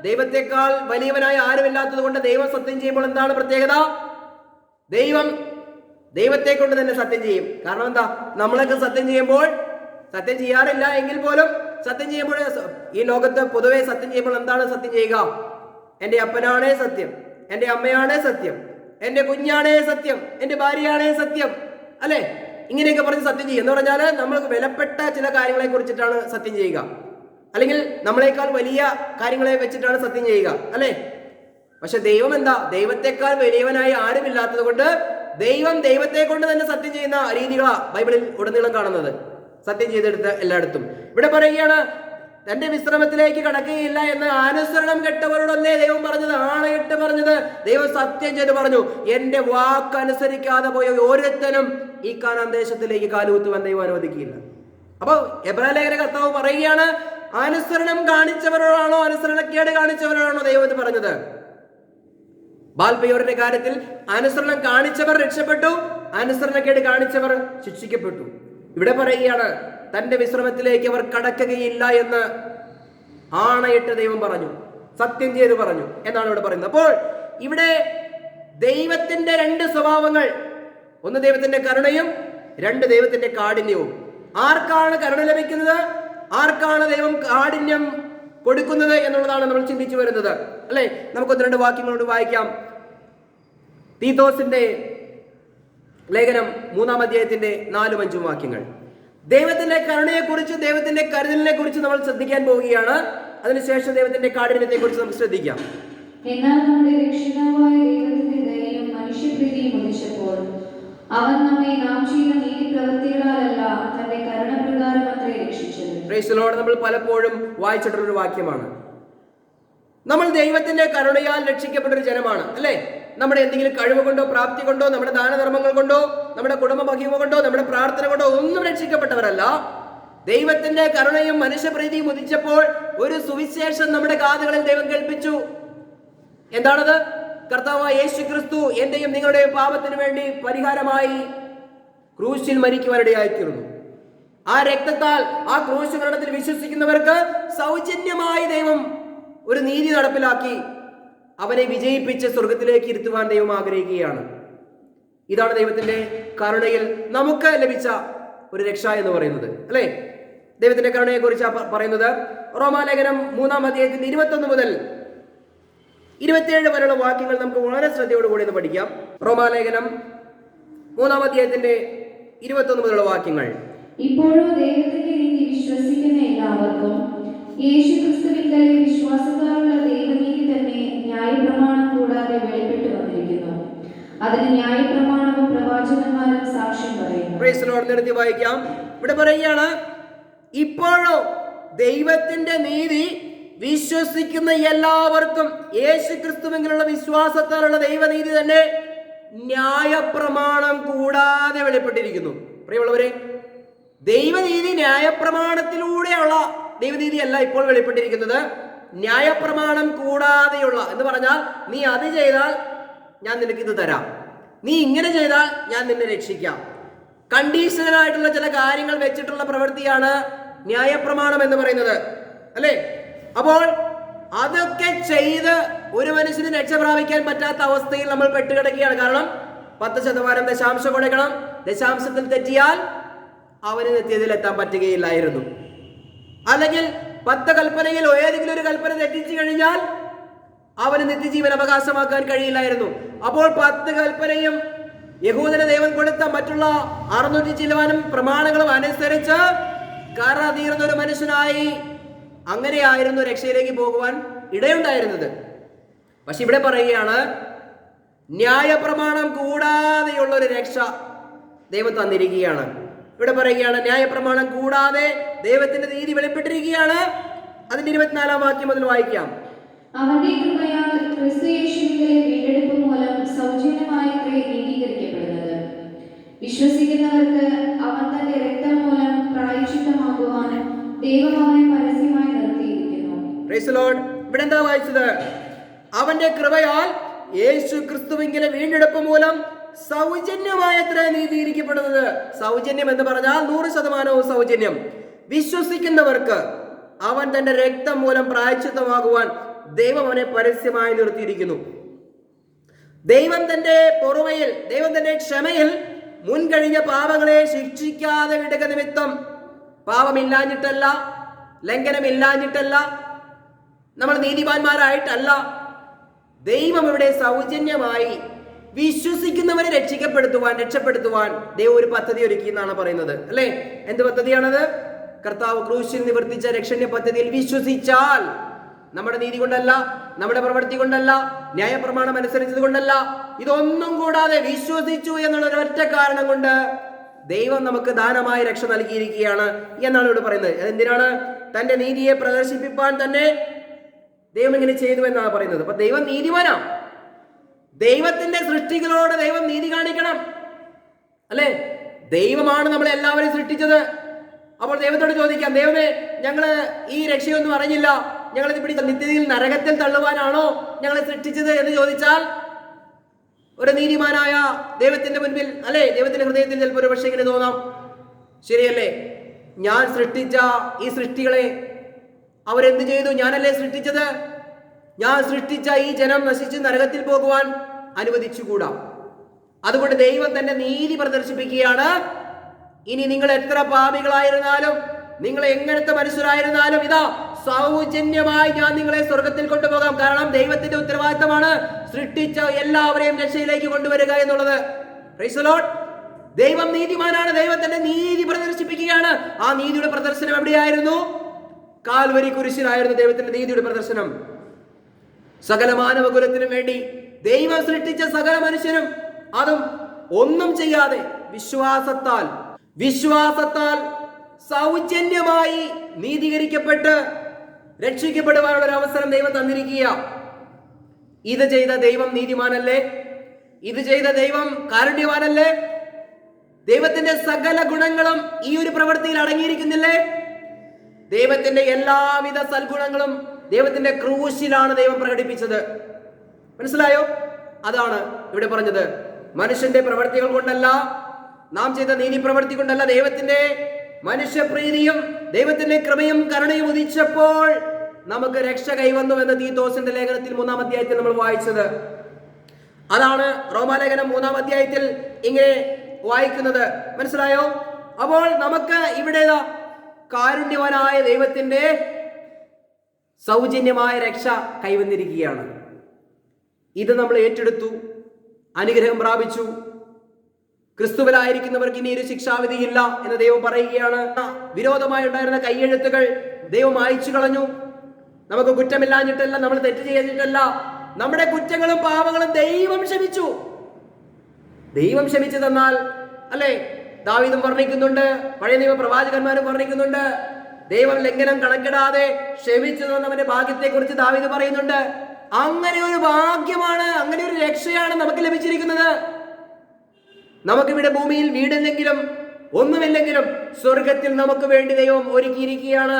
Speaker 1: ദൈവത്തെക്കാൾ വലിയവനായ ആരുമില്ലാത്തത് കൊണ്ട് ദൈവം സത്യം ചെയ്യുമ്പോൾ എന്താണ് പ്രത്യേകത? ദൈവത്തെ കൊണ്ട് തന്നെ സത്യം ചെയ്യും. കാരണം എന്താ? നമ്മളൊക്കെ സത്യം ചെയ്യുമ്പോൾ, സത്യം ചെയ്യാറില്ല എങ്കിൽ പോലും സത്യം ചെയ്യുമ്പോൾ, ഈ ലോകത്ത് പൊതുവെ സത്യം ചെയ്യുമ്പോൾ എന്താണ് സത്യം ചെയ്യുക? എൻ്റെ അപ്പനാണേ സത്യം, എൻ്റെ അമ്മയാണേ സത്യം, എൻ്റെ കുഞ്ഞാണേ സത്യം, എൻ്റെ ഭാര്യയാണേ സത്യം, അല്ലെ? ഇങ്ങനെയൊക്കെ പറഞ്ഞ് സത്യം ചെയ്യും. എന്ന് പറഞ്ഞാൽ നമ്മൾക്ക് വിലപ്പെട്ട ചില കാര്യങ്ങളെ കുറിച്ചിട്ടാണ് സത്യം ചെയ്യുക, അല്ലെങ്കിൽ നമ്മളെക്കാൾ വലിയ കാര്യങ്ങളെ വെച്ചിട്ടാണ് സത്യം ചെയ്യുക, അല്ലെ? പക്ഷെ ദൈവം എന്താ? ദൈവത്തെക്കാൾ വലിയവനായി ആരുമില്ലാത്തത് കൊണ്ട് ദൈവത്തെ കൊണ്ട് തന്നെ സത്യം ചെയ്യുന്ന രീതികളാ ബൈബിളിൽ ഉടനീളം കാണുന്നത്. സത്യം ചെയ്തെടുത്ത് എല്ലായിടത്തും ഇവിടെ പറയുകയാണ്, തന്റെ വിശ്രമത്തിലേക്ക് കടക്കുകയില്ല എന്ന് അനുസരണം കെട്ടവരോടല്ലേ ദൈവം പറഞ്ഞത്, ആണയിട്ട് പറഞ്ഞത്. ദൈവം സത്യം ചെയ്ത് പറഞ്ഞു, എന്റെ വാക്കനുസരിക്കാതെ പോയ ഓരോരുത്തരും ഈ കാനാൻ ദേശത്തിലേക്ക് കാലുകുത്തുവാൻ ദൈവം അനുവദിക്കില്ല. അപ്പൊ എബ്രായ ലേഖന കർത്താവ് പറയുകയാണ്, അനുസരണം കാണിച്ചവരോടാണോ അനുസരണക്കേട് കാണിച്ചവരോടാണോ ദൈവം ഇത് പറഞ്ഞത്? ബാൽപെയോറിന്റെ കാര്യത്തിൽ അനുസരണം കാണിച്ചവർ രക്ഷപ്പെട്ടു, അനുസരണക്കേട് കാണിച്ചവർ ശിക്ഷിക്കപ്പെട്ടു. ഇവിടെ പറയുകയാണ്, തന്റെ വിശ്രമത്തിലേക്ക് അവർ കടക്കുകയില്ല എന്ന് ആണയിട്ട് ദൈവം പറഞ്ഞു. സത്യം ചെയ്ത് പറഞ്ഞു എന്നാണ് ഇവിടെ പറയുന്നത്. അപ്പോൾ ഇവിടെ ദൈവത്തിന്റെ രണ്ട് സ്വഭാവങ്ങൾ, ഒന്ന് ദൈവത്തിന്റെ കരുണയും രണ്ട് ദൈവത്തിന്റെ കാഠിന്യവും. ആർക്കാണ് കരുണ ലഭിക്കുന്നത്, ആർക്കാണ് ദൈവം കാഠിന്യം കൊടുക്കുന്നത് എന്നുള്ളതാണ് നമ്മൾ ചിന്തിച്ചു വരുന്നത്, അല്ലെ? നമുക്കൊന്ന് രണ്ട് വാക്യങ്ങളോട് വായിക്കാം. തീത്തോസിന്റെ ലേഖനം 3-ാം അധ്യായത്തിന്റെ 4-5 വാക്യങ്ങൾ. ദൈവത്തിന്റെ കരുണയെക്കുറിച്ച്, ദൈവത്തിന്റെ കരുതലിനെ കുറിച്ച് നമ്മൾ ശ്രദ്ധിക്കാൻ പോവുകയാണ്. അതിനുശേഷം ദൈവത്തിന്റെ കാഠിന്യത്തെ കുറിച്ച് നമുക്ക് ശ്രദ്ധിക്കാം.
Speaker 2: എന്നാൽ നമ്മുടെ രക്ഷിതാവായ ദൈവത്തിന്റെ ദയയും മനുഷ്യപ്രീതിയും ഉദിച്ചപ്പോൾ അവൻ നമ്മെ നാം ചെയ്ത നീതി പ്രവൃത്തികളാലല്ല തന്റെ കരുണപ്രകാരം അത്രേ രക്ഷിച്ചത്.
Speaker 1: Price the Lord. നമ്മൾ പലപ്പോഴും വായിച്ചിട്ടുള്ളൊരു വാക്യമാണ്. നമ്മൾ ദൈവത്തിന്റെ കരുണയാൽ രക്ഷിക്കപ്പെട്ടൊരു ജനമാണ്, അല്ലെ? നമ്മുടെ എന്തെങ്കിലും കഴിവ് കൊണ്ടോ പ്രാപ്തി കൊണ്ടോ നമ്മുടെ ദാനധർമ്മങ്ങൾ കൊണ്ടോ നമ്മുടെ കുടുംബ മഹിമ കൊണ്ടോ നമ്മുടെ പ്രാർത്ഥന കൊണ്ടോ ഒന്നും രക്ഷിക്കപ്പെട്ടവരല്ല. ദൈവത്തിന്റെ കരുണയും മനുഷ്യപ്രീതിയും ഉദിച്ചപ്പോൾ ഒരു സുവിശേഷം നമ്മുടെ കാതുകളിൽ ദൈവം കേൾപ്പിച്ചു. എന്താണത്? കർത്താവായ യേശു ക്രിസ്തു എന്റെയും നിങ്ങളുടെയും പാപത്തിന് വേണ്ടി പരിഹാരമായി ക്രൂശിൽ മരിക്കുവാനിടയായിത്തീർന്നു. ആ രക്തത്താൽ, ആ ക്രൂശ് മരണത്തിൽ വിശ്വസിക്കുന്നവർക്ക് സൗജന്യമായി ദൈവം ഒരു നീതി നടപ്പിലാക്കി അവനെ വിജയിപ്പിച്ച് സ്വർഗത്തിലേക്ക് ഇരുത്തുവാൻ ദൈവം ആഗ്രഹിക്കുകയാണ്. ഇതാണ് ദൈവത്തിന്റെ കരുണയിൽ നമുക്ക് ലഭിച്ച ഒരു രക്ഷ എന്ന് പറയുന്നത്, അല്ലെ? ദൈവത്തിന്റെ കരുണയെ കുറിച്ച് പറയുന്നത് റോമാലേഖനം 3-ാം അധ്യായത്തിന്റെ 21 മുതൽ 27 വരെയുള്ള വാക്യങ്ങൾ നമുക്ക് വളരെ ശ്രദ്ധയോടുകൂടി ഒന്ന് പഠിക്കാം. റോമാലേഖനം 3-ാം അധ്യായത്തിന്റെ 21 മുതലുള്ള വാക്യങ്ങൾ.
Speaker 2: ഇപ്പോഴും ദൈവത്തിന്റെ നീതി വിശ്വസിക്കുന്ന എല്ലാവർക്കും യേശു ക്രിസ്തുവിങ്കൽ വിശ്വാസത്താലുള്ള ദൈവനീതി തന്നെ ന്യായപ്രമാണം കൂടാതെ വെളിപ്പെട്ടു വന്നിരിക്കുന്നു. അതിന് ന്യായപ്രമാണവും പ്രവാചകന്മാരും സാക്ഷ്യം പറയുന്നു.
Speaker 1: Price the lord. നിർത്തി വായിക്കാം. ഇവിടെ പറയുകയാണ്, ഇപ്പോഴോ ദൈവത്തിന്റെ നീതി വിശ്വസിക്കുന്ന എല്ലാവർക്കും യേശു ക്രിസ്തുവിലുള്ള വിശ്വാസത്താലുള്ള ദൈവനീതി തന്നെ ന്യായപ്രമാണം കൂടാതെ വെളിപ്പെട്ടിരിക്കുന്നു. പ്രിയമുള്ളവരെ, ദൈവനീതി ന്യായപ്രമാണത്തിലൂടെയുള്ള ദൈവനീതിയല്ല ഇപ്പോൾ വെളിപ്പെട്ടിരിക്കുന്നത്, ന്യായപ്രമാണം കൂടാതെയുള്ള എന്ന് പറഞ്ഞാൽ നീ അത് ചെയ്താൽ ഞാൻ നിനക്ക് ഇത് തരാം, നീ ഇങ്ങനെ ചെയ്താൽ ഞാൻ നിന്നെ രക്ഷിക്കാം. കണ്ടീഷണലായിട്ടുള്ള ചില കാര്യങ്ങൾ വെച്ചിട്ടുള്ള പ്രവൃത്തിയാണ് ന്യായപ്രമാണം എന്ന് പറയുന്നത്, അല്ലേ? അപ്പോൾ അതൊക്കെ ചെയ്ത് ഒരു മനുഷ്യന് രക്ഷ പ്രാപിക്കാൻ പറ്റാത്ത അവസ്ഥയിൽ നമ്മൾ പെട്ടുകിടക്കുകയാണ്. കാരണം 10% ദശാംശം കൊടുക്കണം, ദശാംശത്തിൽ തെറ്റിയാൽ അവന് നിത്യതയിൽ എത്താൻ പറ്റുകയില്ലായിരുന്നു. അല്ലെങ്കിൽ 10 കൽപ്പനയിൽ ഏതെങ്കിലും ഒരു കൽപ്പന തെറ്റിച്ചു കഴിഞ്ഞാൽ അവന് നിത്യജീവൻ അവകാശമാക്കാൻ കഴിയില്ലായിരുന്നു. അപ്പോൾ 10 കൽപ്പനയും യഹൂദന ദൈവം കൊടുത്ത മറ്റുള്ള 600 ചിലവാനും പ്രമാണങ്ങളും അനുസരിച്ച് കറ തീർന്ന ഒരു മനുഷ്യനായി അങ്ങനെയായിരുന്നു രക്ഷയിലേക്ക് പോകുവാൻ ഇടയുണ്ടായിരുന്നത്. പക്ഷെ ഇവിടെ പറയുകയാണ്, ന്യായപ്രമാണം കൂടാതെയുള്ള ഒരു രക്ഷ ദൈവം തന്നിരിക്കുകയാണ്. ഇവിടെ പറയുകയാണ്, ന്യായപ്രമാണം കൂടാതെ ദൈവത്തിന്റെ നീതി വെളിപ്പെട്ടിരിക്കുകയാണ്. അതിന്റെ 24-ാം വാക്യം മുതൽ വായിക്കാം.
Speaker 2: അവന്റെ കൃപയാൽ ക്രിസ്തു യേശുവിലെ വീണ്ടെടുപ്പ് മൂലം സൗജന്യമായത്രേ നീതീകരിക്കപ്പെടുന്നത്. വിശ്വസിക്കുന്നവർക്ക് അവൻ തന്റെ രക്തം മൂലം പ്രായശ്ചിത്തമാകുവാൻ ദൈവം അവനെ പരസ്യമായി നിർത്തിയിരിക്കുന്നു. Price the Lord.
Speaker 1: ഇവിടെ എന്താ വായിച്ചത്? അവന്റെ കൃപയാൽ യേശു ക്രിസ്തുവിന്റെ വീണ്ടെടുപ്പ് മൂലം സൗജന്യമായത്ര നീതീകരിക്കപ്പെടുന്നത്. സൗജന്യം എന്ന് പറഞ്ഞാൽ 100% സൗജന്യം. വിശ്വസിക്കുന്നവർക്ക് അവൻ തന്റെ രക്തം മൂലം പ്രായശ്ചിത്തമാകുവാൻ ദൈവം അവനെ പരസ്യമായി നിർത്തിയിരിക്കുന്നു. ദൈവം തന്റെ പൊറുമയിൽ, ദൈവം തന്റെ ക്ഷമയിൽ മുൻകഴിഞ്ഞ പാപങ്ങളെ ശിക്ഷിക്കാതെ വിടുക നിമിത്തം, പാപമില്ലാഞ്ഞിട്ടല്ല, ലംഘനമില്ലാഞ്ഞിട്ടല്ല, നമ്മൾ നീതിമാന്മാരായിട്ടല്ല, ദൈവം ഇവിടെ സൗജന്യമായി വിശ്വസിക്കുന്നവരെ രക്ഷപ്പെടുത്തുവാൻ ദൈവം ഒരു പദ്ധതി ഒരുക്കി എന്നാണ് പറയുന്നത്, അല്ലെ? എന്ത് പദ്ധതിയാണത്? കർത്താവ് ക്രൂശിൽ നിവർത്തിച്ച രക്ഷണ്യ പദ്ധതിയിൽ വിശ്വസിച്ചാൽ, നമ്മുടെ നീതി കൊണ്ടല്ല, നമ്മുടെ പ്രവൃത്തി കൊണ്ടല്ല, ന്യായപ്രമാണം അനുസരിച്ചത് കൊണ്ടല്ല, ഇതൊന്നും കൂടാതെ വിശ്വസിച്ചു എന്നുള്ള ഒരൊറ്റ കാരണം കൊണ്ട് ദൈവം നമുക്ക് ദാനമായി രക്ഷ നൽകിയിരിക്കുകയാണ് എന്നാണ് ഇവിടെ പറയുന്നത്. എന്തിനാണ്? തന്റെ നീതിയെ പ്രദർശിപ്പിക്കാൻ തന്നെ ദൈവം ഇങ്ങനെ ചെയ്തു എന്നാണ് പറയുന്നത്. അപ്പൊ ദൈവം നീതിമാനാണ്. ദൈവത്തിന്റെ സൃഷ്ടികളോട് ദൈവം നീതി കാണിക്കണം, അല്ലെ? ദൈവമാണ് നമ്മളെ എല്ലാവരെയും സൃഷ്ടിച്ചത്. അപ്പോൾ ദൈവത്തോട് ചോദിക്കാം, ദൈവമേ, ഞങ്ങള് ഈ രക്ഷയൊന്നും അറിഞ്ഞില്ല, ഞങ്ങളെ ഇവിടെ നിത്യതയിൽ നരകത്തിൽ തള്ളുവാനാണോ ഞങ്ങളെ സൃഷ്ടിച്ചത് എന്ന് ചോദിച്ചാൽ ഒരു നീതിമാനായ ദൈവത്തിന്റെ മുൻപിൽ, അല്ലെ, ദൈവത്തിന്റെ ഹൃദയത്തിൽ ചിലപ്പോൾ ഒരു പക്ഷേ ഇങ്ങനെ തോന്നാം, ശരിയല്ലേ, ഞാൻ സൃഷ്ടിച്ച ഈ സൃഷ്ടികളെ അവരെന്ത് ചെയ്തു? ഞാനല്ലേ സൃഷ്ടിച്ചത്, ഞാൻ സൃഷ്ടിച്ച ഈ ജനം നശിച്ച് നരകത്തിൽ പോകുവാൻ അനുവദിച്ചുകൂടാ. അതുകൊണ്ട് ദൈവം തന്റെ നീതി പ്രദർശിപ്പിക്കുകയാണ്. ഇനി നിങ്ങൾ എത്ര പാപികളായിരുന്നാലും, നിങ്ങൾ എങ്ങനത്തെ മനുഷ്യരായിരുന്നാലും, ഇതാ സൗജന്യമായി ഞാൻ നിങ്ങളെ സ്വർഗത്തിൽ കൊണ്ടുപോകാം. കാരണം ദൈവത്തിന്റെ ഉത്തരവാദിത്തമാണ് സൃഷ്ടിച്ച എല്ലാവരെയും രക്ഷയിലേക്ക് കൊണ്ടുവരിക എന്നുള്ളത്. Price the Lord. ദൈവം നീതിമാനാണ്. ദൈവത്തിന്റെ നീതി പ്രദർശിപ്പിക്കുകയാണ്. ആ നീതിയുടെ പ്രദർശനം എവിടെയായിരുന്നു? കാൽവരി കുരിശിലായിരുന്നു ദൈവത്തിന്റെ നീതിയുടെ പ്രദർശനം. സകല മാനവകുലത്തിനും വേണ്ടി ദൈവം സൃഷ്ടിച്ച സകല മനുഷ്യരും, അതും ഒന്നും ചെയ്യാതെ വിശ്വാസത്താൽ സൗജന്യമായി നീതീകരിക്കപ്പെട്ട് രക്ഷിക്കപ്പെടുവാനുള്ള ഒരു അവസരം ദൈവം തന്നിരിക്കുക. ഇത് ചെയ്ത ദൈവം നീതിമാനല്ലേ? ഇത് ചെയ്ത ദൈവം കാരുണ്യവാനല്ലേ? ദൈവത്തിന്റെ സകല ഗുണങ്ങളും ഈ ഒരു പ്രവൃത്തിയിൽ അടങ്ങിയിരിക്കുന്നില്ലേ? ദൈവത്തിന്റെ എല്ലാവിധ സൽഗുണങ്ങളും ദൈവത്തിന്റെ ക്രൂശിലാണ് ദൈവം പ്രകടിപ്പിച്ചത്. മനസ്സിലായോ? അതാണ് ഇവിടെ പറഞ്ഞത്. മനുഷ്യന്റെ പ്രവൃത്തികൾ കൊണ്ടല്ല, നാം ചെയ്ത നീതി പ്രവൃത്തി കൊണ്ടല്ല, ദൈവത്തിന്റെ മനുഷ്യപ്രീതിയും ദൈവത്തിന്റെ കൃപയും കരുണയും ഉദിച്ചപ്പോൾ നമുക്ക് രക്ഷ കൈവന്നു എന്ന് തീത്തോസിന്റെ ലേഖനത്തിൽ 3-ാം അധ്യായത്തിൽ നമ്മൾ വായിച്ചത്. അതാണ് റോമാലേഖനം 3-ാം അധ്യായത്തിൽ ഇങ്ങനെ വായിക്കുന്നത്. മനസ്സിലായോ? അപ്പോൾ നമുക്ക് ഇവിടെ കാരുണ്യവാനായ ദൈവത്തിന്റെ സൗജന്യമായ രക്ഷ കൈവന്നിരിക്കുകയാണ്. ഇത് നമ്മൾ ഏറ്റെടുത്തു, അനുഗ്രഹം പ്രാപിച്ചു. ക്രിസ്തുവിലായിരിക്കുന്നവർക്ക് ഇനി ഒരു ശിക്ഷാവിധിയില്ല എന്ന് ദൈവം പറയുകയാണ്. വിരോധമായി ഉണ്ടായിരുന്ന കയ്യെഴുത്തുകൾ ദൈവം അയച്ചു കളഞ്ഞു. നമുക്ക് കുറ്റമില്ലാഞ്ഞിട്ടല്ല, നമ്മൾ തെറ്റ് ചെയ്തിട്ടല്ല, നമ്മുടെ കുറ്റങ്ങളും പാപങ്ങളും ദൈവം ക്ഷമിച്ചു. ദൈവം ക്ഷമിച്ചു തന്നാൽ, അല്ലെ, ദാവീദും വർണ്ണിക്കുന്നുണ്ട്, പഴയ നിയമ പ്രവാചകന്മാരും വർണ്ണിക്കുന്നുണ്ട്. ദൈവം ലംഘനം കണക്കിടാതെ ക്ഷമിച്ചു തന്നവന്റെ ഭാഗ്യത്തെ കുറിച്ച് ദാവീദ് പറയുന്നുണ്ട്. അങ്ങനെ ഒരു ഭാഗ്യമാണ്, അങ്ങനെ ഒരു രക്ഷയാണ് നമുക്ക് ലഭിച്ചിരിക്കുന്നത്. നമുക്കിവിടെ ഭൂമിയിൽ വീടില്ലെങ്കിലും ഒന്നുമില്ലെങ്കിലും സ്വർഗത്തിൽ നമുക്ക് വേണ്ടി ദൈവം ഒരുക്കിയിരിക്കുകയാണ്.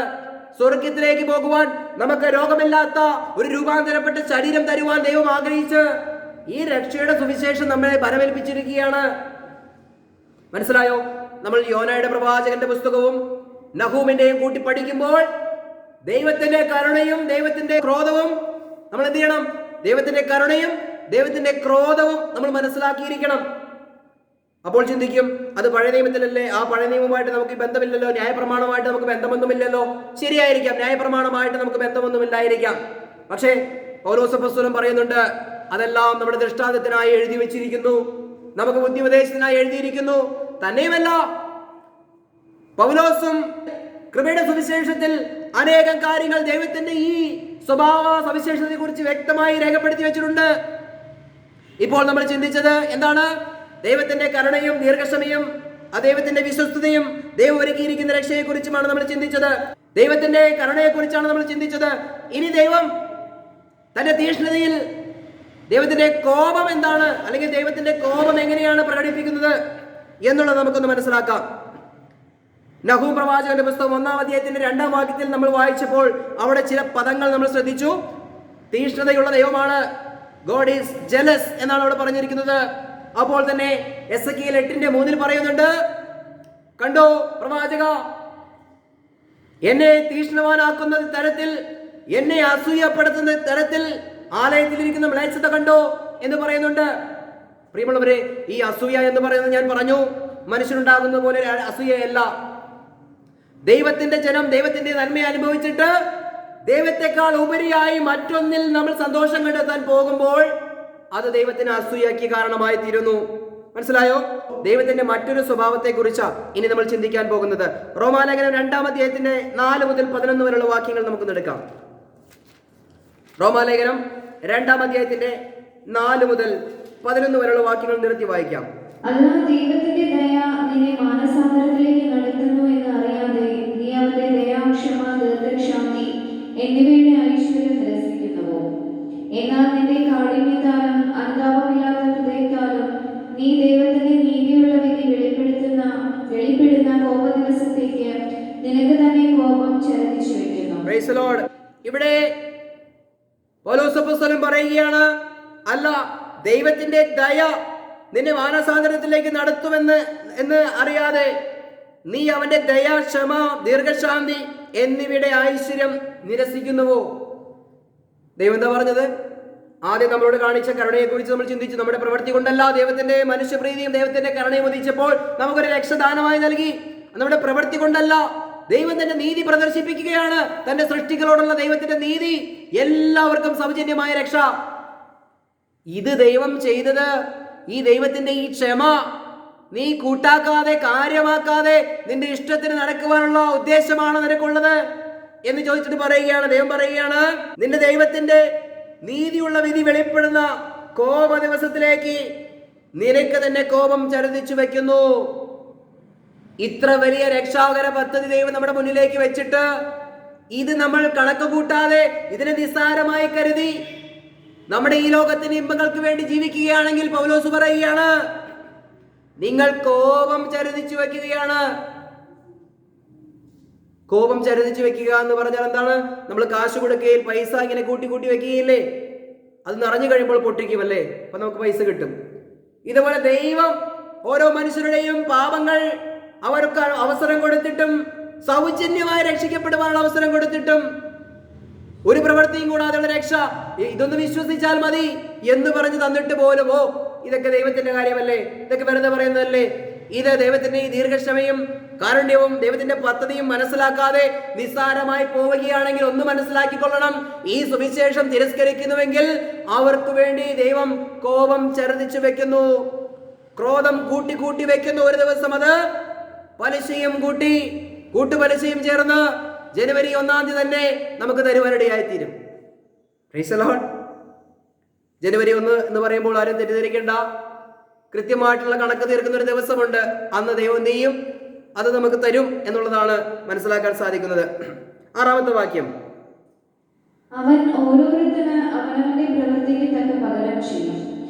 Speaker 1: സ്വർഗത്തിലേക്ക് പോകുവാൻ, നമുക്ക് രോഗമില്ലാത്ത ഒരു രൂപാന്തരപ്പെട്ട ശരീരം തരുവാൻ ദൈവം ആഗ്രഹിച്ച് ഈ രക്ഷയുടെ സുവിശേഷം നമ്മളെ വരവേൽപ്പിച്ചിരിക്കുകയാണ്. മനസ്സിലായോ? നമ്മൾ യോനയുടെ പ്രവാചകന്റെ പുസ്തകവും നഹൂമിന്റെയും കൂട്ടി പഠിക്കുമ്പോൾ ദൈവത്തിന്റെ കരുണയും ദൈവത്തിന്റെ ക്രോധവും നമ്മൾ എന്ത് ചെയ്യണം? ദൈവത്തിന്റെ കരുണയും ദൈവത്തിന്റെ ക്രോധവും നമ്മൾ മനസ്സിലാക്കിയിരിക്കണം. അപ്പോൾ ചിന്തിക്കും, അത് പഴയ നിയമത്തിലല്ലേ? ആ പഴയ നിയമമായിട്ട് നമുക്ക് ബന്ധമില്ലല്ലോ, ന്യായപ്രമാണമായിട്ട് നമുക്ക് ബന്ധമൊന്നുമില്ലല്ലോ. ശരിയായിരിക്കാം, ന്യായപ്രമാണമായിട്ട് നമുക്ക് ബന്ധമൊന്നുമില്ലായിരിക്കാം. പക്ഷേ പൗലോസ് അപ്പോസ്തലൻ പറയുന്നുണ്ട്, അതെല്ലാം നമ്മുടെ ദൃഷ്ടാന്തത്തിനായി എഴുതി വെച്ചിരിക്കുന്നു, നമുക്ക് ബുദ്ധിപദേശത്തിനായി എഴുതിയിരിക്കുന്നു. തന്നെയുമല്ല, പൗലോസും കൃപയുടെ സുവിശേഷത്തിൽ അനേകം കാര്യങ്ങൾ ദൈവത്തിന്റെ ഈ സ്വഭാവ സവിശേഷതയെ കുറിച്ച് വ്യക്തമായി രേഖപ്പെടുത്തി വെച്ചിട്ടുണ്ട്. ഇപ്പോൾ നമ്മൾ ചിന്തിച്ചത് എന്താണ്? ദൈവത്തിന്റെ കരുണയും ദീർഘക്ഷമയും ദൈവത്തിന്റെ വിശ്വസ്തതയും ദൈവം ഒരുക്കിയിരിക്കുന്ന രക്ഷയെ കുറിച്ചുമാണ് നമ്മൾ ചിന്തിച്ചത്. ദൈവത്തിന്റെ കരുണയെ കുറിച്ചാണ് നമ്മൾ ചിന്തിച്ചത്. ഇനി ദൈവം തന്റെ തീക്ഷ്ണതയിൽ ദൈവത്തിന്റെ കോപം എന്താണ്, അല്ലെങ്കിൽ ദൈവത്തിന്റെ കോപം എങ്ങനെയാണ് പ്രകടിപ്പിക്കുന്നത് എന്നുള്ളത് നമുക്കൊന്ന് മനസ്സിലാക്കാം. നഹൂം പ്രവാചകന്റെ പുസ്തകം 1-ാം അധ്യായത്തിന്റെ 2-ാം വാക്യത്തിൽ നമ്മൾ വായിച്ചപ്പോൾ അവിടെ ചില പദങ്ങൾ നമ്മൾ ശ്രദ്ധിച്ചു. തീക്ഷ്ണതയുള്ള ദൈവമാണ്, ഗോഡ് ഈസ് ജലസ് എന്നാണ് അവിടെ പറഞ്ഞിരിക്കുന്നത്. അപ്പോൾ തന്നെ എസെക്കിയേൽ 8:3 പറയുന്നുണ്ട്, കണ്ടോ പ്രവാചക, എന്നെ തീക്ഷ്ണവാനാക്കുന്ന തരത്തിൽ, എന്നെ അസൂയപ്പെടുത്തുന്ന തരത്തിൽ ആലയത്തിലിരിക്കുന്ന മ്ലേച്ഛത കണ്ടോ എന്ന് പറയുന്നുണ്ട്. പ്രിയമുള്ളവരെ, ഈ അസൂയ എന്ന് പറയുന്നത് ഞാൻ പറഞ്ഞു, മനുഷ്യനുണ്ടാകുന്ന പോലെ അസൂയയല്ല. ദൈവത്തിന്റെ ജനം ദൈവത്തിന്റെ നന്മയെ അനുഭവിച്ചിട്ട് ദൈവത്തെക്കാൾ ഉപരിയായി മറ്റൊന്നിൽ നമ്മൾ സന്തോഷം കണ്ടെത്താൻ പോകുമ്പോൾ അത് ദൈവത്തിന് അസൂയയ്ക്ക് കാരണമായി തീരുന്നു. മനസ്സിലായോ? ദൈവത്തിന്റെ മറ്റൊരു സ്വഭാവത്തെ കുറിച്ചാണ് ഇനി നമ്മൾ ചിന്തിക്കാൻ പോകുന്നത്. റോമാലേഖനം 2-ാം അധ്യായത്തിന്റെ 4 മുതൽ 11 വരെയുള്ള വാക്യങ്ങൾ നമുക്കൊന്ന് എടുക്കാം. റോമാലേഖനം 2-ാം അധ്യായത്തിന്റെ 4 മുതൽ 11 വരെയുള്ള വാക്യങ്ങൾ നിർത്തി വായിക്കാം.
Speaker 2: അല്ലാ, ദൈവത്തിന്റെ ദയ നിന്നെ മാനസാന്തരത്തിലേക്ക് നടത്തുന്നു എന്ന് അറിയാതെ നീ അവന്റെ ദയാക്ഷമ ദീർഘക്ഷാന്തി എന്നിവയുടെ ഐശ്വര്യം നിരസിക്കുന്നുവോ? എന്നാൽ നിന്റെ കാഠിന്യത്താലും അനുതാപമില്ലാത്ത ഹൃദയത്താലും നീ ദൈവത്തിന്റെ നീതിയുള്ള വിധി വെളിപ്പെടുന്ന കോപ ദിവസത്തേക്ക് നിനക്ക് തന്നെ കോപം ചരടിച്ചു വെക്കുന്നു.
Speaker 1: Price the Lord. ഇവിടെ പൗലോസ് അപ്പോസ്തലൻ പറയുകയാണ്, അല്ല, ദൈവത്തിന്റെ ദയ നിന്നെ മാനസാന്തരത്തിലേക്ക് നടത്തുമെന്ന് അറിയാതെ നീ അവന്റെ ദയ, ക്ഷമ, ദീർഘശാന്തി എന്നിവയുടെ ഐശ്വര്യം നിരസിക്കുന്നുവോ? ദൈവം എന്താ പറഞ്ഞത്? ആദ്യം നമ്മളോട് കാണിച്ച കരുണയെക്കുറിച്ച് നമ്മൾ ചിന്തിച്ചു. നമ്മുടെ പ്രവൃത്തി കൊണ്ടല്ല, ദൈവത്തിന്റെ മനുഷ്യപ്രീതിയും ദൈവത്തിന്റെ കരുണയും ഉദിച്ചപ്പോൾ നമുക്കൊരു രക്ഷദാനമായി നൽകി. നമ്മുടെ പ്രവൃത്തി കൊണ്ടല്ല, ദൈവം തന്റെ നീതി പ്രദർശിപ്പിക്കുകയാണ്. തന്റെ സൃഷ്ടികളോടുള്ള ദൈവത്തിന്റെ നീതി, എല്ലാവർക്കും സൗജന്യമായ രക്ഷ. ഇത് ദൈവം ചെയ്തത്, ഈ ദൈവത്തിന്റെ ഈ ക്ഷമ നീ കൂട്ടാക്കാതെ, കാര്യമാക്കാതെ നിന്റെ ഇഷ്ടത്തിന് നടക്കുവാനുള്ള ഉദ്ദേശമാണ് നിനക്കുള്ളത് എന്ന് ചോദിച്ചിട്ട് പറയുകയാണ്. ദൈവം പറയുകയാണ്, നിന്റെ ദൈവത്തിന്റെ നീതിയുള്ള വിധി വെളിപ്പെടുന്ന കോപ ദിവസത്തിലേക്ക് നിനക്ക് തന്നെ കോപം ചരുതിച്ചു വെക്കുന്നു. ഇത്ര വലിയ രക്ഷാകര പദ്ധതി ദൈവം നമ്മുടെ മുന്നിലേക്ക് വെച്ചിട്ട് ഇത് നമ്മൾ കണക്ക് കൂട്ടാതെ, ഇതിനെ നിസ്സാരമായി കരുതി നമ്മുടെ ഈ ലോകത്തിന്റെ ഇമ്പങ്ങൾക്ക് വേണ്ടി ജീവിക്കുകയാണെങ്കിൽ പൗലോസ് പറയുകയാണ്, നിങ്ങൾ കോപം ചരുതിച്ചു വെക്കുകയാണ്. കോപം ചരുതിച്ചു വെക്കുക എന്ന് പറഞ്ഞാൽ എന്താണ്? നമ്മൾ കാശ് കൊടുക്കുകയിൽ പൈസ ഇങ്ങനെ കൂട്ടി കൂട്ടി വെക്കുകയില്ലേ? അത് നിറഞ്ഞു കഴിയുമ്പോൾ പൊട്ടിക്കുമല്ലേ? അപ്പൊ നമുക്ക് പൈസ കിട്ടും. ഇതുപോലെ ദൈവം ഓരോ മനുഷ്യരുടെയും പാപങ്ങൾ അവർക്ക് അവസരം കൊടുത്തിട്ടും, സൗജന്യമായി രക്ഷിക്കപ്പെടുവാനുള്ള അവസരം കൊടുത്തിട്ടും, ഒരു പ്രവൃത്തിയും കൂടാതെയുള്ള രക്ഷ, ഇതൊന്ന് വിശ്വസിച്ചാൽ മതി എന്ന് പറഞ്ഞു തന്നിട്ട് പോലും, ഓ ഇതൊക്കെ ദൈവത്തിന്റെ കാര്യമല്ലേ, ഇതൊക്കെ വെറുതെ പറയുന്നതല്ലേ, ഇത് ദൈവത്തിന്റെ ഈ ദീർഘക്ഷമയും കാരുണ്യവും ദൈവത്തിന്റെ പദ്ധതിയും മനസ്സിലാക്കാതെ നിസ്സാരമായി പോവുകയാണെങ്കിൽ ഒന്ന് മനസ്സിലാക്കിക്കൊള്ളണം, ഈ സുവിശേഷം തിരസ്കരിക്കുന്നുവെങ്കിൽ അവർക്ക് വേണ്ടി ദൈവം കോപം ചരുതിച്ചു വെക്കുന്നു, ക്രോധം കൂട്ടി കൂട്ടി വെക്കുന്നു. ഒരു ദിവസം അത് പലിശയും കൂട്ടുപലിശയും ചേർന്ന് ജനുവരി 1 തന്നെ നമുക്ക് തരുവാനിടയായിത്തീരും. Praise the lord. ജനുവരി 1 എന്ന് പറയുമ്പോൾ ആരും തെറ്റിദ്ധരിക്കേണ്ട, കൃത്യമായിട്ടുള്ള കണക്ക് തീർക്കുന്ന ഒരു ദിവസമുണ്ട്. അന്ന് ദൈവം നീയും അത് നമുക്ക് തരും എന്നുള്ളതാണ് മനസ്സിലാക്കാൻ സാധിക്കുന്നത്. 6-ാമത്തെ വാക്യം,
Speaker 2: അവൻ ഓരോരുത്തന് അവനവന്റെ പ്രവൃത്തിക്ക് തക്ക പകരം ചെയ്യും.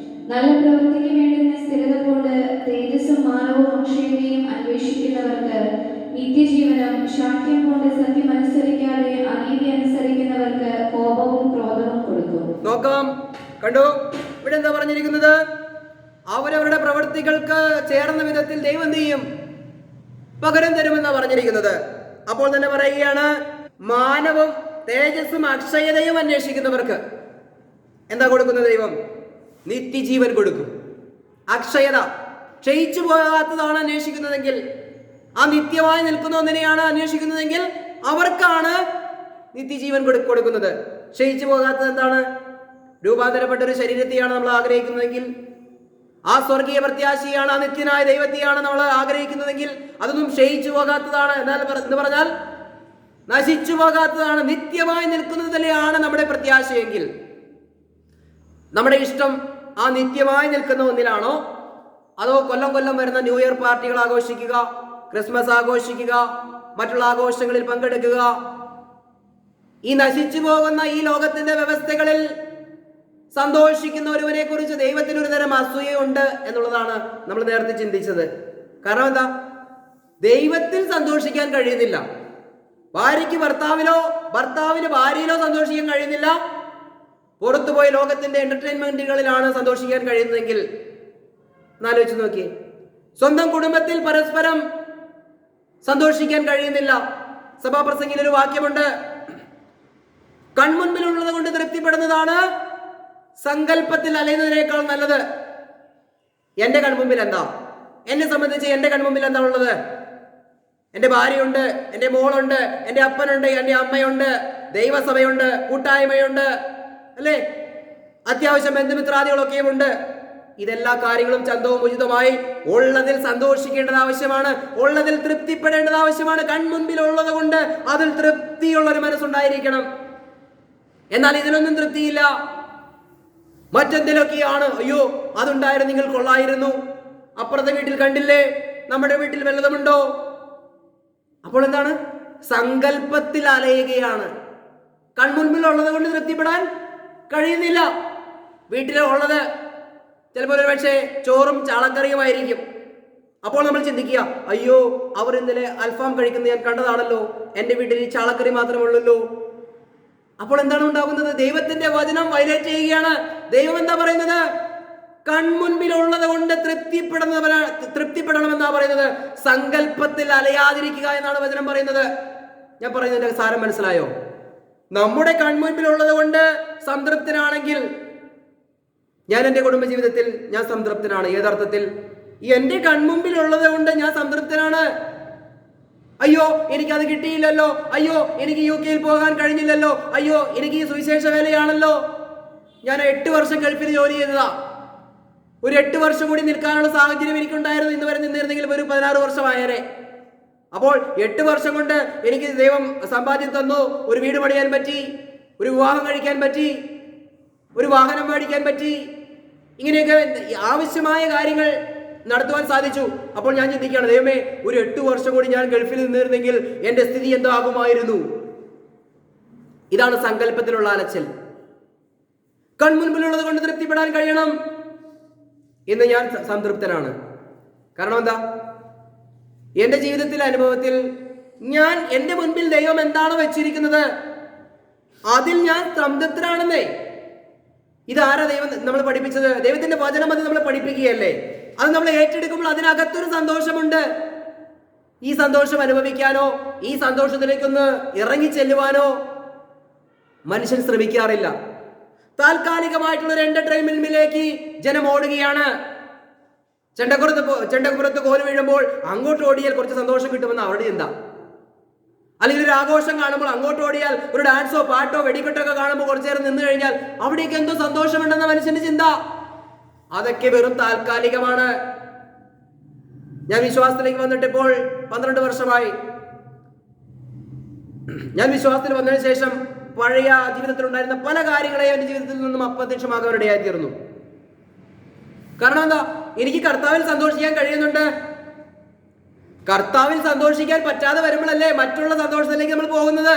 Speaker 2: നല്ല പ്രവൃത്തിക്ക് വേണ്ടുന്ന സ്ഥിരത കൊണ്ട് തേജസ്സും മാനവും അക്ഷയതയും അന്വേഷിക്കുന്നവർക്ക് നിത്യജീവനം, ശാഠ്യം കൊണ്ട് സത്യം അനുസരിക്കാതെ അനീതി അനുസരിക്കുന്നവർക്ക് കോപവും ക്രോധവും കൊടുക്കും.
Speaker 1: നോക്കാം, കണ്ടു, ഇവിടെ എന്താ പറഞ്ഞിരിക്കുന്നത്? അവരവരുടെ പ്രവൃത്തികൾക്ക് ചേർന്ന വിധത്തിൽ ദൈവം ചെയ്യും, പകരം തരുമെന്നാ പറഞ്ഞിരിക്കുന്നത്. അപ്പോൾ തന്നെ പറയുകയാണ്, മാനവും തേജസ്സും അക്ഷയതയും അന്വേഷിക്കുന്നവർക്ക് എന്താ കൊടുക്കുന്നത്? ദൈവം നിത്യജീവൻ കൊടുക്കും. അക്ഷയത, ക്ഷയിച്ചു പോകാത്തതാണ് അന്വേഷിക്കുന്നതെങ്കിൽ, ആ നിത്യമായി നിൽക്കുന്ന ഒന്നിനെയാണ് അന്വേഷിക്കുന്നതെങ്കിൽ അവർക്കാണ് നിത്യജീവൻ കൊടുക്കുന്നത്. ക്ഷയിച്ചു പോകാത്തത് എന്താണ്? രൂപാന്തരപ്പെട്ട ഒരു ശരീരത്തെയാണ് നമ്മൾ ആഗ്രഹിക്കുന്നതെങ്കിൽ, ആ സ്വർഗീയ പ്രത്യാശയാണ്, ആ നിത്യനായ ദൈവത്തെയാണ് നമ്മൾ ആഗ്രഹിക്കുന്നതെങ്കിൽ അതൊന്നും ക്ഷയിച്ചു പോകാത്തതാണ്. എന്ന് പറഞ്ഞാൽ നശിച്ചു പോകാത്തതാണ്, നിത്യമായി നിൽക്കുന്നത് തന്നെയാണ് നമ്മുടെ പ്രത്യാശയെങ്കിൽ, നമ്മുടെ ഇഷ്ടം ആ നിത്യമായി നിൽക്കുന്ന ഒന്നിലാണോ, അതോ കൊല്ലം കൊല്ലം വരുന്ന ന്യൂ ഇയർ പാർട്ടികൾ ആഘോഷിക്കുക, ക്രിസ്മസ് ആഘോഷിക്കുക, മറ്റുള്ള ആഘോഷങ്ങളിൽ പങ്കെടുക്കുക, ഈ നശിച്ചു പോകുന്ന ഈ ലോകത്തിന്റെ വ്യവസ്ഥകളിൽ സന്തോഷിക്കുന്ന ഒരുവനെ കുറിച്ച് ദൈവത്തിന് ഒരു തരം അസൂയയുണ്ട് എന്നുള്ളതാണ് നമ്മൾ നേരത്തെ ചിന്തിച്ചത്. കാരണം എന്താ? ദൈവത്തിൽ സന്തോഷിക്കാൻ കഴിയുന്നില്ല, ഭാര്യയ്ക്ക് ഭർത്താവിലോ ഭർത്താവിന് ഭാര്യയിലോ സന്തോഷിക്കാൻ കഴിയുന്നില്ല, പുറത്തുപോയി ലോകത്തിന്റെ എന്റർടൈൻമെന്റുകളിലാണ് സന്തോഷിക്കാൻ കഴിയുന്നതെങ്കിൽ എന്നാലോചിച്ച് നോക്കി. സ്വന്തം കുടുംബത്തിൽ പരസ്പരം സന്തോഷിക്കാൻ കഴിയുന്നില്ല. സഭാപ്രസംഗിൽ ഒരു വാക്യമുണ്ട്, കൺമുൻപിലുള്ളത് കൊണ്ട് തൃപ്തിപ്പെടുന്നതാണ് സങ്കല്പത്തിൽ അലയുന്നതിനേക്കാൾ നല്ലത്. എന്റെ കൺമുമ്പിൽ എന്താ? എന്നെ സംബന്ധിച്ച് എന്റെ കൺമുമ്പിൽ എന്താ ഉള്ളത്? എന്റെ ഭാര്യയുണ്ട്, എന്റെ മോളുണ്ട്, എന്റെ അപ്പനുണ്ട്, എന്റെ അമ്മയുണ്ട്, ദൈവസഭയുണ്ട്, കൂട്ടായ്മയുണ്ട്, അല്ലേ? അത്യാവശ്യം ബന്ധുമിത്രാദികളൊക്കെയും ഉണ്ട്. ഇതെല്ലാ കാര്യങ്ങളും ചന്തവും ഉചിതമായി ഉള്ളതിൽ സന്തോഷിക്കേണ്ടത് ആവശ്യമാണ്, ഉള്ളതിൽ തൃപ്തിപ്പെടേണ്ടത് ആവശ്യമാണ്. കൺമുൻപിൽ ഉള്ളത് കൊണ്ട് അതിൽ തൃപ്തിയുള്ള ഒരു മനസ്സുണ്ടായിരിക്കണം. എന്നാൽ ഇതിലൊന്നും തൃപ്തിയില്ല, മറ്റെന്തിലൊക്കെയാണ്, അയ്യോ അതുണ്ടായിരുന്നെങ്കിൽ കൊള്ളായിരുന്നു, അപ്പുറത്തെ വീട്ടിൽ കണ്ടില്ലേ, നമ്മുടെ വീട്ടിൽ വല്ലതുമുണ്ടോ? അപ്പോൾ എന്താണ്? സങ്കല്പത്തിൽ അലയുകയാണ്. കൺമുൻപിൽ ഉള്ളത് കൊണ്ട് തൃപ്തിപ്പെടാൻ കഴിയുന്നില്ല. വീട്ടിലുള്ളത് ചിലപ്പോൾ ഒരു പക്ഷേ ചോറും ചാളക്കറിയുമായിരിക്കും. അപ്പോൾ നമ്മൾ ചിന്തിക്കുക, അയ്യോ അവർ ഇന്നലെ അൽഫാം കഴിക്കുന്നത് ഞാൻ കണ്ടതാണല്ലോ, എൻ്റെ വീട്ടിൽ ഈ ചാളക്കറി മാത്രമുള്ളല്ലോ. അപ്പോൾ എന്താണ് ഉണ്ടാകുന്നത്? ദൈവത്തിന്റെ വചനം വയലേറ്റ് ചെയ്യുകയാണ്. ദൈവം എന്താ പറയുന്നത്? കൺമുൻപിലുള്ളത് കൊണ്ട് തൃപ്തിപ്പെടണമെന്നാ പറയുന്നത്. സങ്കല്പത്തിൽ അലയാതിരിക്കുക എന്നാണ് വചനം പറയുന്നത്. ഞാൻ പറയുന്നതിന്റെ സാരം മനസ്സിലായോ? നമ്മുടെ കൺമുൻപിലുള്ളത് കൊണ്ട് സംതൃപ്തനാണെങ്കിൽ, ഞാൻ എൻ്റെ കുടുംബജീവിതത്തിൽ ഞാൻ സംതൃപ്തനാണ്. ഏതർത്ഥത്തിൽ? എൻ്റെ കൺമുമ്പിലുള്ളത് കൊണ്ട് ഞാൻ സംതൃപ്തനാണ്. അയ്യോ എനിക്കത് കിട്ടിയില്ലല്ലോ, അയ്യോ എനിക്ക് UK പോകാൻ കഴിഞ്ഞില്ലല്ലോ, അയ്യോ എനിക്ക് ഈ സുവിശേഷ വേലയാണല്ലോ. ഞാൻ 8 വർഷം ഗൾഫിൽ ജോലി ചെയ്തതാ. ഒരു 8 വർഷം കൂടി നിൽക്കാനുള്ള സാഹചര്യം എനിക്കുണ്ടായിരുന്നു. ഇന്ന് വരെ നിന്നിരുന്നെങ്കിൽ ഒരു 16 വർഷമായേനെ. അപ്പോൾ 8 വർഷം കൊണ്ട് എനിക്ക് ദൈവം സമ്പാദ്യം തന്നു. ഒരു വീട് പണിയാൻ പറ്റി, ഒരു വിവാഹം കഴിക്കാൻ പറ്റി, ഒരു വാഹനം മേടിക്കാൻ പറ്റി. ഇങ്ങനെയൊക്കെ ആവശ്യമായ കാര്യങ്ങൾ നടത്തുവാൻ സാധിച്ചു. അപ്പോൾ ഞാൻ ചിന്തിക്കുകയാണ്, ദൈവമേ, ഒരു 8 വർഷം കൂടി ഞാൻ ഗൾഫിൽ നിന്നിരുന്നെങ്കിൽ എൻ്റെ സ്ഥിതി എന്താകുമായിരുന്നു? ഇതാണ് സങ്കല്പത്തിലുള്ള അലച്ചിൽ. കൺമുൻപിലുള്ളത് കൊണ്ട് തൃപ്തിപ്പെടാൻ കഴിയണം. ഇന്ന് ഞാൻ സംതൃപ്തനാണ്. കാരണം എന്താ? എൻ്റെ ജീവിതത്തിലെ അനുഭവത്തിൽ ഞാൻ എൻ്റെ മുൻപിൽ ദൈവം എന്താണ് വെച്ചിരിക്കുന്നത് അതിൽ ഞാൻ സംതൃപ്തനാണെന്നേ. ഇതാരാ ദൈവം നമ്മൾ പഠിപ്പിച്ചത്? ദൈവത്തിന്റെ വചനം അത് നമ്മളെ പഠിപ്പിക്കുകയല്ലേ. അത് നമ്മൾ ഏറ്റെടുക്കുമ്പോൾ അതിനകത്തൊരു സന്തോഷമുണ്ട്. ഈ സന്തോഷം അനുഭവിക്കാനോ ഈ സന്തോഷത്തിലേക്കൊന്ന് ഇറങ്ങിച്ചെല്ലുവാനോ മനുഷ്യൻ ശ്രമിക്കാറില്ല. താൽക്കാലികമായിട്ടുള്ള ഒരു എന്റർടൈൻമെന്റിലേക്ക് ജനം ഓടുകയാണ്. ചെണ്ടപ്പുറത്ത് കോല് വീഴുമ്പോൾ അങ്ങോട്ട് ഓടിയാൽ കുറച്ച് സന്തോഷം കിട്ടുമെന്ന് അവരുടെ ചിന്ത. അല്ലെങ്കിൽ ഒരു ആഘോഷം കാണുമ്പോൾ അങ്ങോട്ട് ഓടിയാൽ, ഒരു ഡാൻസോ പാട്ടോ വെടിക്കെട്ടൊക്കെ കാണുമ്പോൾ കുറച്ചു നേരം നിന്ന് കഴിഞ്ഞാൽ അവിടേക്ക് എന്തോ സന്തോഷമുണ്ടെന്ന മനുഷ്യന്റെ ചിന്ത. അതൊക്കെ വെറും താൽക്കാലികമാണ്. ഞാൻ വിശ്വാസത്തിലേക്ക് വന്നിട്ട് ഇപ്പോൾ 12 വർഷമായി. ഞാൻ വിശ്വാസത്തിൽ വന്നതിന് ശേഷം പഴയ ജീവിതത്തിൽ ഉണ്ടായിരുന്ന പല കാര്യങ്ങളെയും എൻ്റെ ജീവിതത്തിൽ നിന്നും അപ്രത്യക്ഷമാകാൻ ഇടയായി തീർന്നു. കാരണം എന്താ? എനിക്ക് കർത്താവിൽ സന്തോഷിക്കാൻ കഴിയുന്നുണ്ട്. കർത്താവിൽ സന്തോഷിക്കാൻ പറ്റാതെ വരുമ്പോഴല്ലേ മറ്റുള്ള സന്തോഷത്തിലേക്ക് നമ്മൾ പോകുന്നത്.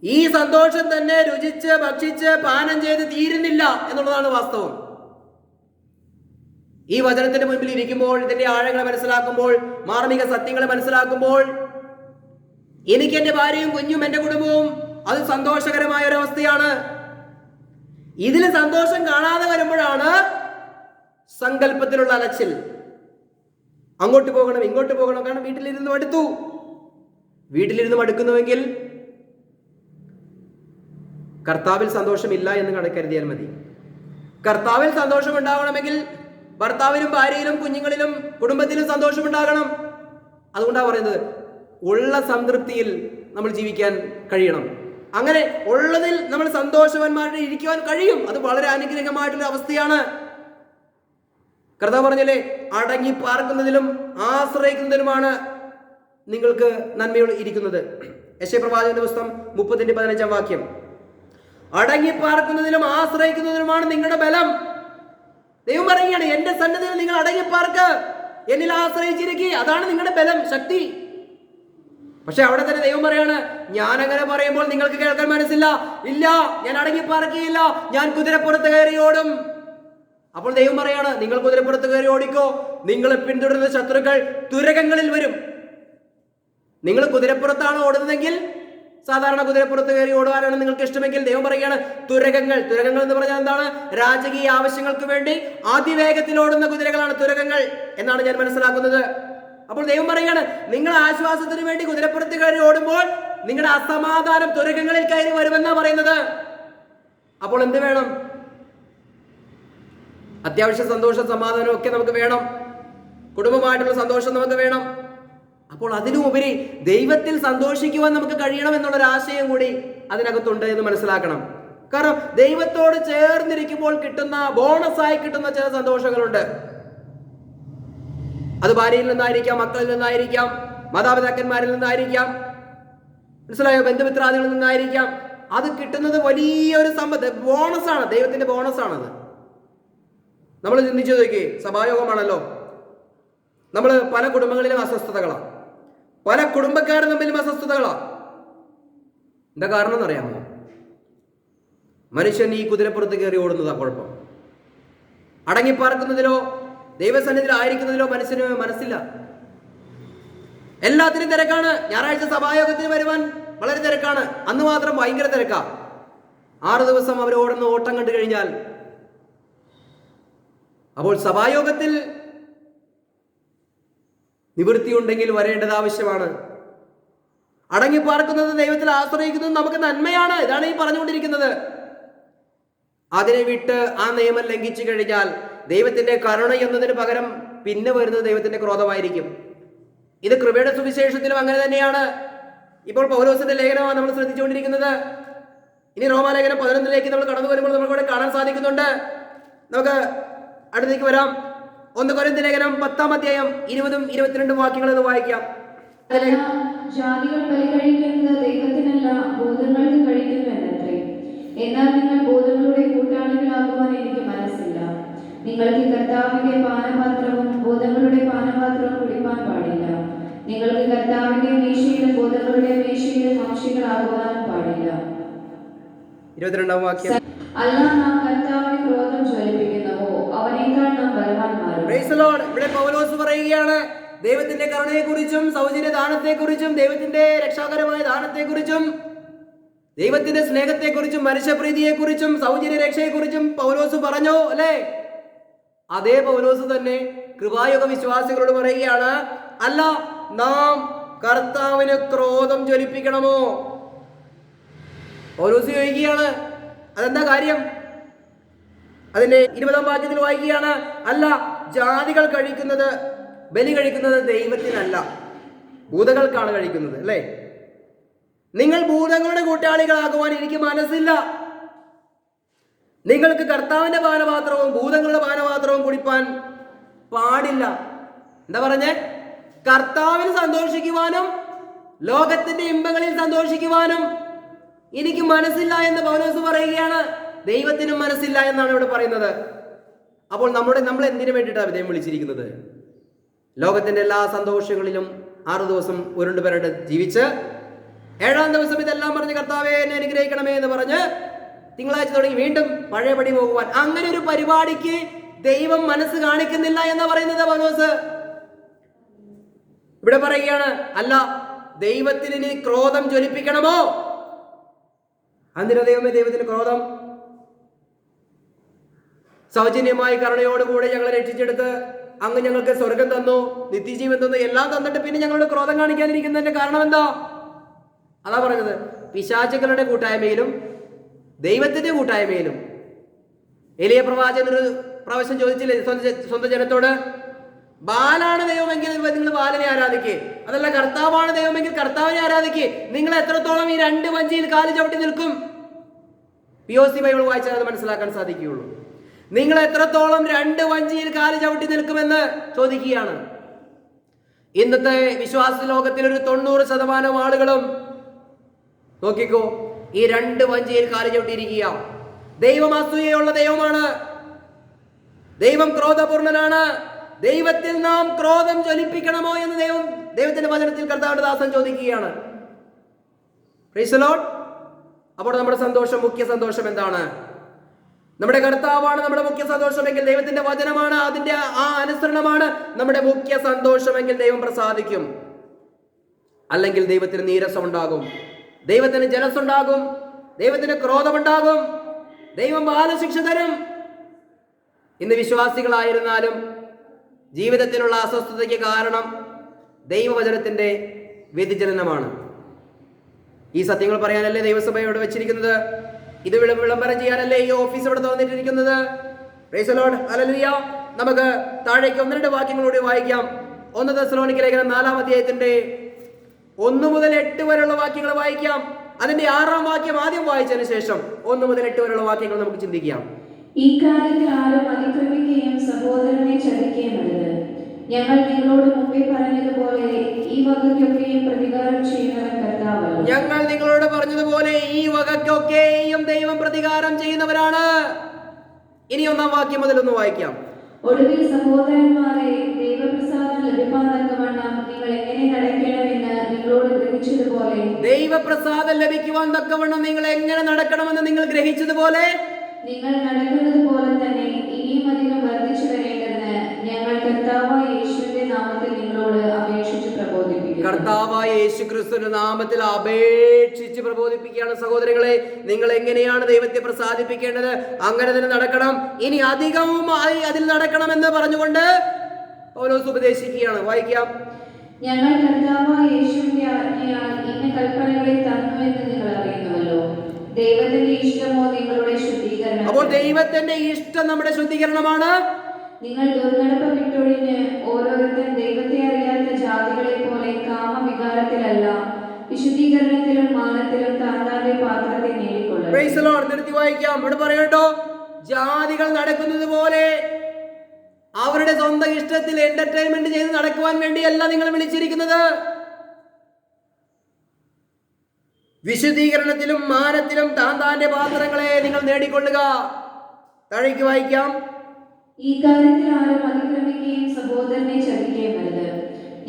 Speaker 1: ഈ സന്തോഷം തന്നെ രുചിച്ച് ഭക്ഷിച്ച് പാനം ചെയ്ത് തീരുന്നില്ല എന്നുള്ളതാണ് വാസ്തവം. ഈ വചനത്തിന്റെ മുൻപിൽ ഇരിക്കുമ്പോൾ, ഇതിന്റെ ആഴങ്ങളെ മനസ്സിലാക്കുമ്പോൾ, മാർമിക സത്യങ്ങളെ മനസ്സിലാക്കുമ്പോൾ, എനിക്ക് എൻ്റെ ഭാര്യയും കുഞ്ഞും എൻ്റെ കുടുംബവും അത് സന്തോഷകരമായ ഒരവസ്ഥയാണ്. ഇതിൽ സന്തോഷം കാണാതെ വരുമ്പോഴാണ് സങ്കല്പത്തിലുള്ള അലച്ചിൽ. അങ്ങോട്ട് പോകണം, ഇങ്ങോട്ട് പോകണം. കാരണം വീട്ടിലിരുന്ന് മടുത്തു. വീട്ടിലിരുന്ന് മടുക്കുന്നുവെങ്കിൽ കർത്താവിൽ സന്തോഷമില്ല എന്ന് കരുതിയാൽ മതി. കർത്താവിൽ സന്തോഷം ഉണ്ടാവണമെങ്കിൽ ഭർത്താവിലും ഭാര്യയിലും കുഞ്ഞുങ്ങളിലും കുടുംബത്തിലും സന്തോഷമുണ്ടാകണം. അതുകൊണ്ടാണ് പറയുന്നത്, ഉള്ള സംതൃപ്തിയിൽ നമ്മൾ ജീവിക്കാൻ കഴിയണം. അങ്ങനെ ഉള്ളതിൽ നമ്മൾ സന്തോഷവാന്മാരുടെ ഇരിക്കുവാൻ കഴിയും. അത് വളരെ അനുഗ്രഹമായിട്ടുള്ള അവസ്ഥയാണ്. കർത്താവ് പറഞ്ഞല്ലേ, അടങ്ങി പാർക്കുന്നതിലും ആശ്രയിക്കുന്നതിലുമാണ് നിങ്ങൾക്ക് നന്മയോട് ഇരിക്കുന്നത്. യെശയ്യാപ്രവാചകന്റെ പുസ്തകം 30:15 വാക്യം. അടങ്ങി പാർക്കുന്നതിലും ആശ്രയിക്കുന്നതിലുമാണ് നിങ്ങളുടെ ബലം. ദൈവം പറയുകയാണ്, എന്റെ സന്നിധിയിൽ നിങ്ങൾ അടങ്ങി പാർക്ക്, എന്നിൽ ആശ്രയിച്ചിരിക്കുക. അതാണ് നിങ്ങളുടെ ബലം, ശക്തി. പക്ഷെ അവിടെ തന്നെ ദൈവം പറയാണ്, ഞാൻ അങ്ങനെ പറയുമ്പോൾ നിങ്ങൾക്ക് കേൾക്കാൻ മനസ്സില്ല. ഇല്ല, ഞാൻ അടങ്ങി പാർക്കുകയില്ല, ഞാൻ കുതിരപ്പുറത്ത് കയറി ഓടും. അപ്പോൾ ദൈവം പറയാണ്, നിങ്ങൾ കുതിരപ്പുറത്ത് കയറി ഓടിക്കോ, നിങ്ങളെ പിന്തുടരുന്ന ശത്രുക്കൾ തുരകങ്ങളിൽ വരും. നിങ്ങൾ കുതിരപ്പുറത്താണ് ഓടുന്നതെങ്കിൽ, സാധാരണ കുതിരപ്പുറത്ത് കയറി ഓടുവാനാണ് നിങ്ങൾക്ക് ഇഷ്ടമെങ്കിൽ, ദൈവം പറയുകയാണ്, തുരകങ്ങൾ എന്ന് പറഞ്ഞാൽ എന്താണ്? രാജകീയ ആവശ്യങ്ങൾക്ക് വേണ്ടി അതിവേഗത്തിൽ ഓടുന്ന കുതിരകളാണ് തുരകങ്ങൾ എന്നാണ് ഞാൻ മനസ്സിലാക്കുന്നത്. അപ്പോൾ ദൈവം പറയുകയാണ്, നിങ്ങൾ ആശ്വാസത്തിന് വേണ്ടി കുതിരപ്പുറത്ത് കയറി ഓടുമ്പോൾ നിങ്ങളുടെ അസമാധാനം തുരകങ്ങളിൽ കയറി വരുമെന്നാണ് പറയുന്നത്. അപ്പോൾ എന്ത് വേണം? അത്യാവശ്യ സന്തോഷം സമാധാനം ഒക്കെ നമുക്ക് വേണം. കുടുംബമായിട്ടുള്ള സന്തോഷം നമുക്ക് വേണം. അപ്പോൾ അതിനുപരി ദൈവത്തിൽ സന്തോഷിക്കുവാൻ നമുക്ക് കഴിയണം എന്നുള്ളൊരു ആശയം കൂടി അതിനകത്തുണ്ട് എന്ന് മനസ്സിലാക്കണം. കാരണം ദൈവത്തോട് ചേർന്നിരിക്കുമ്പോൾ കിട്ടുന്ന, ബോണസായി കിട്ടുന്ന ചില സന്തോഷങ്ങളുണ്ട്. അത് ഭാര്യയിൽ നിന്നായിരിക്കാം, മക്കളിൽ നിന്നായിരിക്കാം, മാതാപിതാക്കന്മാരിൽ നിന്നായിരിക്കാം, മനസ്സിലായോ, ബന്ധുമിത്രാദികളിൽ നിന്നായിരിക്കാം. അത് കിട്ടുന്നത് വലിയൊരു സമ്പത്ത്, ബോണസാണ്, ദൈവത്തിന്റെ ബോണസാണത്. നമ്മൾ ചിന്തിച്ചു നോക്കി, സഭായോഗമാണല്ലോ, നമ്മൾ പല കുടുംബങ്ങളിലും അസ്വസ്ഥതകളാണ്, പല കുടുംബക്കാരും തമ്മിലും അസ്വസ്ഥതകളാണ്. എന്താ കാരണം എന്നറിയാമോ? മനുഷ്യൻ ഈ കുതിരപ്പുറത്ത് കയറി ഓടുന്നതാ കുഴപ്പം. അടങ്ങിപ്പാർക്കുന്നതിലോ ദൈവസന്നിധിയിൽ ആയിരിക്കുന്നതിലോ മനുഷ്യന് മനസ്സില്ല. എല്ലാത്തിനും തിരക്കാണ്. ഞായറാഴ്ച സഭായോഗത്തിന് വരുവാൻ വളരെ തിരക്കാണ്. അന്ന് മാത്രം ഭയങ്കര തിരക്കാ. 6 ദിവസം അവർ ഓടുന്ന ഓട്ടം കണ്ടു കഴിഞ്ഞാൽ, അപ്പോൾ സഭായോഗത്തിൽ നിവൃത്തിയുണ്ടെങ്കിൽ വരേണ്ടത് ആവശ്യമാണ്. അടങ്ങിപ്പാർക്കുന്നത്, ദൈവത്തിൽ ആശ്രയിക്കുന്നത് നമുക്ക് നന്മയാണ്. ഇതാണ് ഈ പറഞ്ഞുകൊണ്ടിരിക്കുന്നത്. അതിനെ വിട്ട് ആ നിയമം ലംഘിച്ചു കഴിഞ്ഞാൽ ദൈവത്തിന്റെ കരുണ എന്നതിന് പകരം പിന്നെ വരുന്നത് ദൈവത്തിന്റെ ക്രോധമായിരിക്കും. ഇത് കൃപയുടെ സുവിശേഷത്തിലും അങ്ങനെ തന്നെയാണ്. ഇപ്പോൾ പൗലോസിന്റെ ലേഖനമാണ് നമ്മൾ ശ്രദ്ധിച്ചുകൊണ്ടിരിക്കുന്നത്. ഇനി റോമാലേഖനം 11 നമ്മൾ കടന്നു വരുമ്പോൾ നമുക്കിവിടെ കാണാൻ സാധിക്കുന്നുണ്ട്. നമുക്ക് അടുത്തേക്ക് വരാം. 1 കൊരിന്ത്യർ ലേഖനം 10-ാം അധ്യായം 20-22 വാക്യങ്ങൾ എന്ന് വായിക്കാം.
Speaker 2: ജാതികൾ ബലി കഴിക്കുന്നത് ദൈവത്തിനല്ല, ഭൂതങ്ങൾക്ക് കഴിക്കുന്നു എന്നത്രേ. എന്നാൽ നിങ്ങൾ ഭൂതങ്ങളുടെ കൂട്ടാളികളാകുവാൻ എനിക്ക് മനസ്സില്ല. നിങ്ങൾക്ക് കർത്താവിന്റെ പാനപാത്രവും ഭൂതങ്ങളുടെ പാനപാത്രവും കുടിപ്പാൻ പാടില്ല. നിങ്ങൾക്ക് കർത്താവിന്റെ മേശയിലും ഭൂതങ്ങളുടെ മേശയിലും സാക്ഷികളാകുവാനും പാടില്ല.
Speaker 1: 22-ാം വാക്യം.
Speaker 2: അല്ല, നാം കർത്താവിന് ക്രോധം ജ്വലിപ്പിക്കുന്നവോ അവനേക്കാൾ നാം ബലവാന്മാരും.
Speaker 1: Price the Lord. ഇവിടെ പൗലോസ് പറയുകയാണ്, ദൈവത്തിന്റെ കരുണയെക്കുറിച്ചും സൗജന്യ ദാനത്തെക്കുറിച്ചും ദൈവത്തിന്റെ രക്ഷാകരമായ ദാനത്തെക്കുറിച്ചും ദൈവത്തിന്റെ സ്നേഹത്തെക്കുറിച്ചും മനുഷ്യപ്രീതിയെക്കുറിച്ചും സൗജന്യ രക്ഷയെക്കുറിച്ചും പൗലോസ് പറഞ്ഞു അല്ലേ? അതേ പൗലോസ് തന്നെ കൃപായുഗ വിശ്വാസികളോട് പറയുകയാണ്, അല്ല, നാം കർത്താവിന് ക്രോധം ജ്വലിപ്പിക്കണമോ? പൗലോസ് ചോദിക്കുകയാണ്, അതെന്താ കാര്യം? അതിന്റെ 20-ാം വാക്യത്തിൽ വായിക്കുകയാണ്, അല്ല, ജാതികൾ കഴിക്കുന്നത്, ബലി കഴിക്കുന്നത് ദൈവത്തിനല്ല, ഭൂതങ്ങൾക്കാണ് കഴിക്കുന്നത് അല്ലേ? നിങ്ങൾ ഭൂതങ്ങളുടെ കൂട്ടാളികളാകുവാൻ എനിക്ക് മനസ്സില്ല. നിങ്ങൾക്ക് കർത്താവിന്റെ പാനപാത്രവും ഭൂതങ്ങളുടെ പാനപാത്രവും കുടിപ്പാൻ പാടില്ല. എന്താ പറഞ്ഞേ? കർത്താവിന് സന്തോഷിക്കുവാനും ലോകത്തിന്റെ ഇമ്പങ്ങളിൽ സന്തോഷിക്കുവാനും എനിക്ക് മനസ്സില്ല എന്ന് പൗലോസ് പറയുകയാണ്. ദൈവത്തിനും മനസ്സില്ല എന്നാണ് ഇവിടെ പറയുന്നത്. അപ്പോൾ നമ്മൾ എന്തിനു വേണ്ടിയിട്ടാണ് ദൈവം വിളിച്ചിരിക്കുന്നത്? ലോകത്തിന്റെ എല്ലാ സന്തോഷങ്ങളിലും 6 ദിവസം ഉരുണ്ടു പേരുടെ ജീവിച്ച് 7-ാം ദിവസം ഇതെല്ലാം പറഞ്ഞ് കർത്താവേ എന്നെ അനുഗ്രഹിക്കണമേ എന്ന് പറഞ്ഞ് തിങ്കളാഴ്ച തുടങ്ങി വീണ്ടും പഴയപടി പോകുവാൻ, അങ്ങനെ ഒരു പരിപാടിക്ക് ദൈവം മനസ്സ് കാണിക്കുന്നില്ല എന്ന് പറയുന്നത് പൗലോസ്. ഇവിടെ പറയുകയാണ്, അല്ല, ദൈവത്തിന് ഇനി ക്രോധം ജ്വലിപ്പിക്കണമോ? എന്തിനാ ദൈവത്തിന് ക്രോധം? സൗജന്യമായി കരുണയോടുകൂടെ ഞങ്ങളെ രക്ഷിച്ചെടുത്ത് അങ്ങ് ഞങ്ങൾക്ക് സ്വർഗം തന്നു, നിത്യജീവൻ തന്നു, എല്ലാം തന്നിട്ട് പിന്നെ ഞങ്ങളുടെ ക്രോധം കാണിക്കാതിരിക്കുന്നതിന്റെ കാരണം എന്താ? അതാ പറഞ്ഞത്, പിശാചുക്കളുടെ കൂട്ടായ്മയിലും ദൈവത്തിന്റെ കൂട്ടായ്മയിലും. എലിയ പ്രവാചകൻ ഒരു പ്രാവശ്യം ചോദിച്ചില്ലേ സ്വന്തം ജനത്തോട്, ബാലാണ് ദൈവമെങ്കിൽ നിങ്ങൾ ബാലനെ ആരാധിക്കേ, അതല്ല കർത്താവാണ് ദൈവമെങ്കിൽ കർത്താവിനെ ആരാധിക്കേ. നിങ്ങൾ എത്രത്തോളം ഈ 2 വഞ്ചിയിൽ കാല് ചവിട്ടി നിൽക്കും? POC ബൈബിൾ വായിച്ചാൽ അത് മനസ്സിലാക്കാൻ സാധിക്കുകയുള്ളൂ. നിങ്ങൾ എത്രത്തോളം 2 വഞ്ചിയിൽ കാല് ചവിട്ടി നിൽക്കുമെന്ന് ചോദിക്കുകയാണ്. ഇന്നത്തെ വിശ്വാസ ലോകത്തിൽ ഒരു 90% ആളുകളും നോക്കിക്കോ, ഈ 2 വഞ്ചിയിൽ കാല് ചവിട്ടിയിരിക്കുക. ദൈവം അസൂയയുള്ള ദൈവമാണ്, ദൈവം ക്രോധപൂർണനാണ്. ദൈവത്തിൽ നാം ക്രോധം ജ്വലിപ്പിക്കണമോ എന്ന് ദൈവത്തിന്റെ വചനത്തിൽ കർത്താവിന്റെ ദാസൻ ചോദിക്കുകയാണ്. Price the Lord. അപ്പോൾ നമ്മുടെ സന്തോഷം, മുഖ്യ സന്തോഷം എന്താണ്? നമ്മുടെ കർത്താവാണ് നമ്മുടെ മുഖ്യ സന്തോഷമെങ്കിൽ, ദൈവത്തിന്റെ വചനമാണ്, അതിന്റെ ആ അനുസരണമാണ് നമ്മുടെ മുഖ്യ സന്തോഷമെങ്കിൽ ദൈവം പ്രസാദിക്കും. അല്ലെങ്കിൽ ദൈവത്തിന് നീരസം ഉണ്ടാകും, ദൈവത്തിന് ജലസുണ്ടാകും, ദൈവത്തിന് ക്രോധമുണ്ടാകും, ദൈവം ബാലശിക്ഷ തരും. ഇന്ന് വിശ്വാസികളായിരുന്നാലും ജീവിതത്തിലുള്ള അസ്വസ്ഥതയ്ക്ക് കാരണം ദൈവവചനത്തിന്റെ വ്യതിചലനമാണ്. ഈ സത്യങ്ങൾ പറയാനല്ലേ ദൈവസഭ ഇവിടെ വെച്ചിരിക്കുന്നത്? ഇത് വിളംബരം ചെയ്യാനല്ലേ ഈ ഓഫീസ് ഇവിടെ തുറന്നിട്ടിരിക്കുന്നത്? Praise the lord, hallelujah. നമുക്ക് താഴേക്ക് 1-2 വാക്യങ്ങളൂടെ വായിക്കാം. 1 തെസ്സലോനിക്ക ലേഖനം 4-ാം അധ്യായത്തിന്റെ 1 മുതൽ 8 വരെയുള്ള വാക്യങ്ങൾ വായിക്കാം. അതിന്റെ 6-ാം വാക്യം ആദ്യം വായിച്ചതിന് ശേഷം 1 മുതൽ 8 വരെയുള്ള വാക്യങ്ങൾ നമുക്ക് ചിന്തിക്കാം.
Speaker 2: ഈ കാര്യത്തിൽ ആരും അതിക്രമിക്കുകയും സഹോദരനെ ചതിക്കുകയും അരുത്. ഞങ്ങൾ നിങ്ങളോട് മുമ്പേ പറഞ്ഞതുപോലെ ഈ വകയ്ക്കൊക്കെയും പ്രതികാരം ചെയ്യുന്നവൻ കർത്താവല്ലോ.
Speaker 1: ഞങ്ങൾ നിങ്ങളോട് പറഞ്ഞതുപോലെ ഈ വകയ്ക്കൊക്കെയും ദൈവം പ്രതികാരം ചെയ്യുന്നവരാണ്. ഇനി 1-ാം വാക്യം മുതൽ ഒന്ന് വായിക്കാം.
Speaker 2: ഒടുവിൽ സഹോദരന്മാരെ, ദൈവപ്രസാദം ലഭിപ്പാൻ തക്കവണ്ണം നിങ്ങൾ എങ്ങനെ നടക്കണമെന്ന് നിങ്ങളോട് ഗ്രഹിച്ചതുപോലെ,
Speaker 1: ദൈവപ്രസാദം ലഭിക്കുവാൻ തക്കവണ്ണം നിങ്ങൾ എങ്ങനെ നടക്കണമെന്ന് നിങ്ങൾ ഗ്രഹിച്ചതുപോലെ
Speaker 2: നിങ്ങൾ നടക്കുന്നത് പോലെ തന്നെ ഇനിയും അധികം വർദ്ധിച്ചു വരേണ്ടതിന് ഞങ്ങൾ കർത്താവായ യേശുവിന്റെ നാമത്തിൽ നിങ്ങളോട് അപേക്ഷിച്ച് പ്രബോധിപ്പിക്കുന്നു.
Speaker 1: കർത്താവായ യേശു ക്രിസ്തുവിന്റെ നാമത്തിൽ അപേക്ഷിച്ച് പ്രബോധിപ്പിക്കുകയാണ്. സഹോദരങ്ങളെ, നിങ്ങൾ എങ്ങനെയാണ് ദൈവത്തെ പ്രസാദിപ്പിക്കേണ്ടത്? അങ്ങനെ തന്നെ നടക്കണം. ഇനി അധികവുമായി അതിൽ നടക്കണമെന്ന് പറഞ്ഞുകൊണ്ട് പൗലോസ് ഉപദേശിക്കുകയാണ്. വായിക്കാം.
Speaker 2: ഞങ്ങൾ കർത്താവായ യേശുവിന്റെ ആജ്ഞയാൽ ഇന്ന കൽപ്പനകളെ തന്നുവെന്ന് നിങ്ങൾ അറിയുന്നുവല്ലോ. ദൈവത്തിന്റെ ഇഷ്ടമോ നിങ്ങളുടെ ശുദ്ധീകരണം.
Speaker 1: അപ്പോൾ ദൈവത്തിന്റെ ഇഷ്ടം നമ്മുടെ ശുദ്ധീകരണമാണ്.
Speaker 2: നിങ്ങൾ ദുർനടപ്പ് വിട്ടൊഴിഞ്ഞ് ഓരോരുത്തൻ ദൈവത്തെ അറിയാത്ത ജാതികളെ പോലെ കാമവികാരത്തിലല്ല, വിശുദ്ധീകരണത്തിലും മാനത്തിലും താന്താന്റെ പാത്രത്തെ നേടിക്കൊള്ളുക.
Speaker 1: Praise the lord. നിർത്തി വായിക്കാം. ഇവിടെ പറയട്ടോ, ജാതികൾ നടക്കുന്നത് പോലെ അവരുടെ സ്വന്തം ഇഷ്ടത്തിൽ എന്റർടൈൻമെന്റ് ചെയ്ത് നടക്കുവാൻ വേണ്ടിയല്ല നിങ്ങൾ വിളിച്ചിരിക്കുന്നത്. വിശുദ്ധീകരണത്തിലും മാനത്തിലും താന്താന്റെ പാത്രങ്ങളെ നിങ്ങൾ നേടിക്കൊള്ളുക. താഴേക്ക് വായിക്കാം.
Speaker 2: ഈ കാര്യത്തിൽ ആരും അതിക്രമിക്കുകയും സഹോദരനെ ചതിക്കുകയും അരുത്.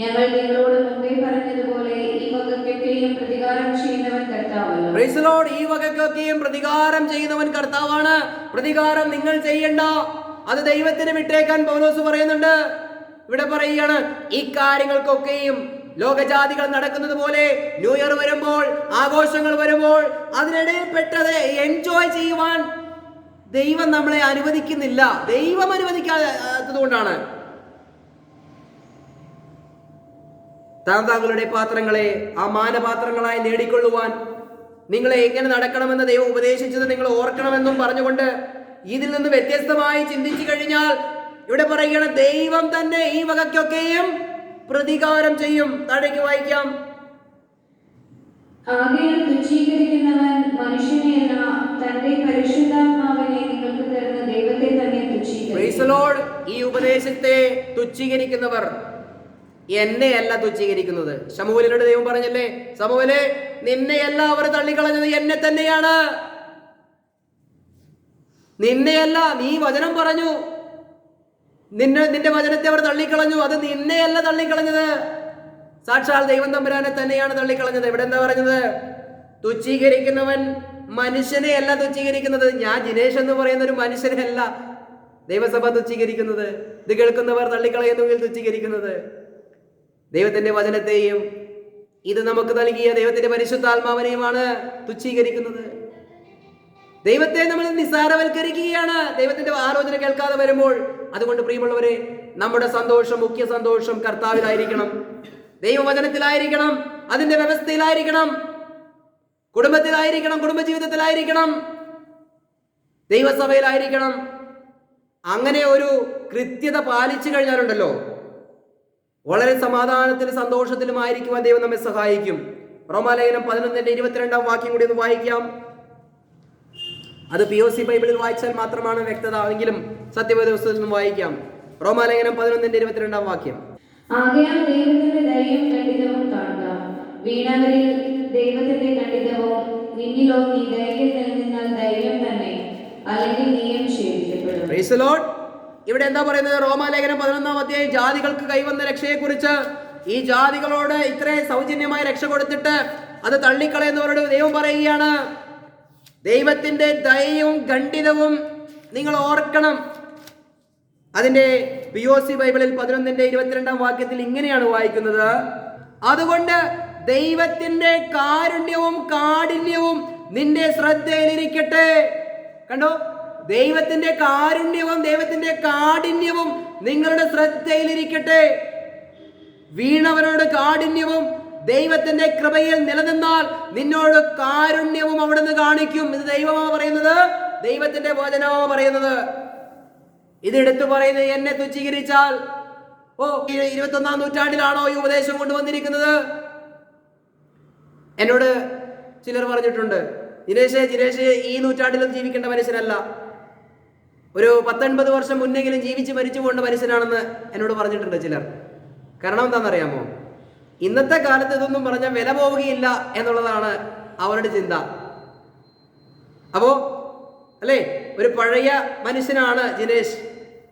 Speaker 2: ഞങ്ങൾ നിങ്ങളോട് മുമ്പേ പറഞ്ഞതുപോലെ ഈ വകയ്ക്കൊക്കെയും പ്രതികാരം ചെയ്യുന്നവൻ കർത്താവല്ലോ.
Speaker 1: Price the Lord. ഈ വകയ്ക്കൊക്കെയും പ്രതികാരം ചെയ്യുന്നവൻ കർത്താവാണ്. പ്രതികാരം നിങ്ങൾ ചെയ്യണ്ട, അത് ദൈവത്തിന് വിട്ടേക്കാൻ പൗലോസ് പറയുന്നുണ്ട്. ഇവിടെ പറയുകയാണ്, ഈ കാര്യങ്ങൾക്കൊക്കെയും ലോകജാതികൾ നടക്കുന്നത് പോലെ ന്യൂ ഇയർ വരുമ്പോൾ, ആഘോഷങ്ങൾ വരുമ്പോൾ അതിനിടയിൽ പെട്ടത് എൻജോയ് ചെയ്യുവാൻ ദൈവം നമ്മളെ അനുവദിക്കുന്നില്ല. ദൈവം അനുവദിക്കാത്തത് കൊണ്ടാണ്. താങ്കളുടെ പാത്രങ്ങളെ ആ മാനപാത്രങ്ങളായി നേടിക്കൊള്ളുവാൻ നിങ്ങളെ എങ്ങനെ നടക്കണമെന്ന് ദൈവം ഉപദേശിച്ചത് നിങ്ങൾ ഓർക്കണമെന്നും പറഞ്ഞുകൊണ്ട് ഇതിൽ നിന്ന് വ്യത്യസ്തമായി ചിന്തിച്ചു കഴിഞ്ഞാൽ ഇവിടെ പറയുകയാണ്, ദൈവം തന്നെ ഈ വകയ്ക്കൊക്കെയും പ്രതികാരം ചെയ്യും. താഴേക്ക് വായിക്കാം.
Speaker 2: ആകയാൽ തുച്ഛീകരിക്കുന്നവൻ മനുഷ്യനെയല്ല, തന്റെ പരിശുദ്ധാത്മാവിനെ നിങ്ങൾക്ക് തരുന്ന ദൈവത്തെ തന്നെ തുച്ഛീകരിക്കും.
Speaker 1: Price the Lord. ഈ ഉപദേശത്തെ തുച്ഛീകരിക്കുന്നവർ എന്നെയല്ല തുച്ഛീകരിക്കുന്നത്. ശമൂവേലിനോട് ദൈവം പറഞ്ഞല്ലേ, ശമൂവേലേ, നിന്നെയല്ല അവർ തള്ളിക്കളഞ്ഞത്, എന്നെ തന്നെയാണ്. നിന്നെയല്ല, നീ വചനം പറഞ്ഞു, നിന്റെ വചനത്തെ അവർ തള്ളിക്കളഞ്ഞു. അത് നിന്നെയല്ല തള്ളിക്കളഞ്ഞത്, സാക്ഷാൽ ദൈവം തമ്പുരാനെ തന്നെയാണ് തള്ളിക്കളഞ്ഞത്. ഇവിടെ എന്താ പറഞ്ഞത്? തുച്ഛീകരിക്കുന്നവൻ മനുഷ്യനെയല്ല തുച്ഛീകരിക്കുന്നത്. ഞാൻ ജിനേഷ് എന്ന് പറയുന്ന ഒരു മനുഷ്യനെയല്ല ദൈവസഭ തുച്ഛീകരിക്കുന്നത്. ഇത് കേൾക്കുന്നവർ തള്ളിക്കളയുന്നെങ്കിൽ തുച്ഛീകരിക്കുന്നത് ദൈവത്തിന്റെ വചനത്തെയും ഇത് നമുക്ക് നൽകിയ ദൈവത്തിന്റെ പരിശുദ്ധാത്മാവിനെയുമാണ് തുച്ഛീകരിക്കുന്നത്. ദൈവത്തെ നമ്മൾ നിസ്സാരവൽക്കരിക്കുകയാണ് ദൈവത്തിന്റെ ആലോചന കേൾക്കാതെ വരുമ്പോൾ. അതുകൊണ്ട് പ്രിയമുള്ളവരെ, നമ്മുടെ സന്തോഷം, മുഖ്യ സന്തോഷം കർത്താവിലായിരിക്കണം, ദൈവവചനത്തിലായിരിക്കണം, അതിന്റെ വ്യവസ്ഥയിലായിരിക്കണം, കുടുംബത്തിലായിരിക്കണം, കുടുംബജീവിതത്തിലായിരിക്കണം, ദൈവസഭയിലായിരിക്കണം. അങ്ങനെ ഒരു കൃത്യത പാലിച്ചു കഴിഞ്ഞാലുണ്ടല്ലോ, വളരെ സമാധാനത്തിലും സന്തോഷത്തിലും ആയിരിക്കുവാൻ ദൈവം നമ്മെ സഹായിക്കും. റോമാലേഖനം 11:22 വാക്യം കൂടി ഒന്ന് വായിക്കാം. അത് POC ബൈബിളിൽ വായിച്ചാൽ മാത്രമാണ് വ്യക്തത, എങ്കിലും സത്യവേദപുസ്തകത്തിൽ നിന്നും വായിക്കാം. റോമാലേഖനം 11:22 വാക്യം.
Speaker 2: ആകയാൽ ദൈവത്തിന്റെ ദയയും ഖണ്ഡിതവും കാണുക. വീണവരിൽ ദൈവത്തിന്റെ ഖണ്ഡിതവും, നിന്നിലോ നീ ദയയിൽ നിന്നാൽ ധൈര്യം തന്നെ, അല്ലെങ്കിൽ നീയും ക്ഷേമിക്കപ്പെടും.
Speaker 1: Price the Lord. ഇവിടെ എന്താ പറയുന്നത്? റോമാലേഖനം 11 ജാതികൾക്ക് കൈവന്ന രക്ഷയെക്കുറിച്ച്, ഈ ജാതികളോട് ഇത്രയും സൗജന്യമായി രക്ഷ കൊടുത്തിട്ട് അത് തള്ളിക്കളയുന്നവരോട് ദൈവം പറയുകയാണ്, ദൈവത്തിന്റെ ദയയും ഖണ്ഡിതവും നിങ്ങൾ ഓർക്കണം. അതിന്റെ POC ബൈബിളിൽ 11:22 വാക്യത്തിൽ ഇങ്ങനെയാണ് വായിക്കുന്നത്: അതുകൊണ്ട് ദൈവത്തിന്റെ കാരുണ്യവും കാഠിന്യവും നിന്റെ ശ്രദ്ധയിലിരിക്കട്ടെ. കണ്ടോ? ദൈവത്തിന്റെ കാരുണ്യവും ദൈവത്തിന്റെ കാഠിന്യവും നിങ്ങളുടെ ശ്രദ്ധയിലിരിക്കട്ടെ. വീണവനോട് കാഠിന്യവും ദൈവത്തിന്റെ കൃപയിൽ നിലനിന്നാൽ നിന്നോട് കാരുണ്യവും അവിടുന്ന് കാണിക്കും. ഇത് ദൈവമാണ് പറയുന്നത്, ദൈവത്തിന്റെ വചനമാണ് പറയുന്നത്. ഇത് എടുത്തു പറയുന്നത് എന്നെ തുച്ഛീകരിച്ചാൽ, 21-ാം നൂറ്റാണ്ടിലാണോ ഈ ഉപദേശം കൊണ്ടുവന്നിരിക്കുന്നത്? എന്നോട് ചിലർ പറഞ്ഞിട്ടുണ്ട്, ജിനേഷ് ഈ നൂറ്റാണ്ടിലും ജീവിക്കേണ്ട മനുഷ്യനല്ല, ഒരു 19 വർഷം മുന്നെങ്കിലും ജീവിച്ച് മരിച്ചു പോകേണ്ട മനുഷ്യനാണെന്ന് എന്നോട് പറഞ്ഞിട്ടുണ്ട് ചിലർ. കാരണം എന്താണെന്നറിയാമോ? ഇന്നത്തെ കാലത്ത് ഇതൊന്നും പറഞ്ഞാൽ വില പോവുകയില്ല എന്നുള്ളതാണ് അവരുടെ ചിന്ത. അപ്പോ അല്ലേ, ഒരു പഴയ മനുഷ്യനാണ് ജിനേഷ്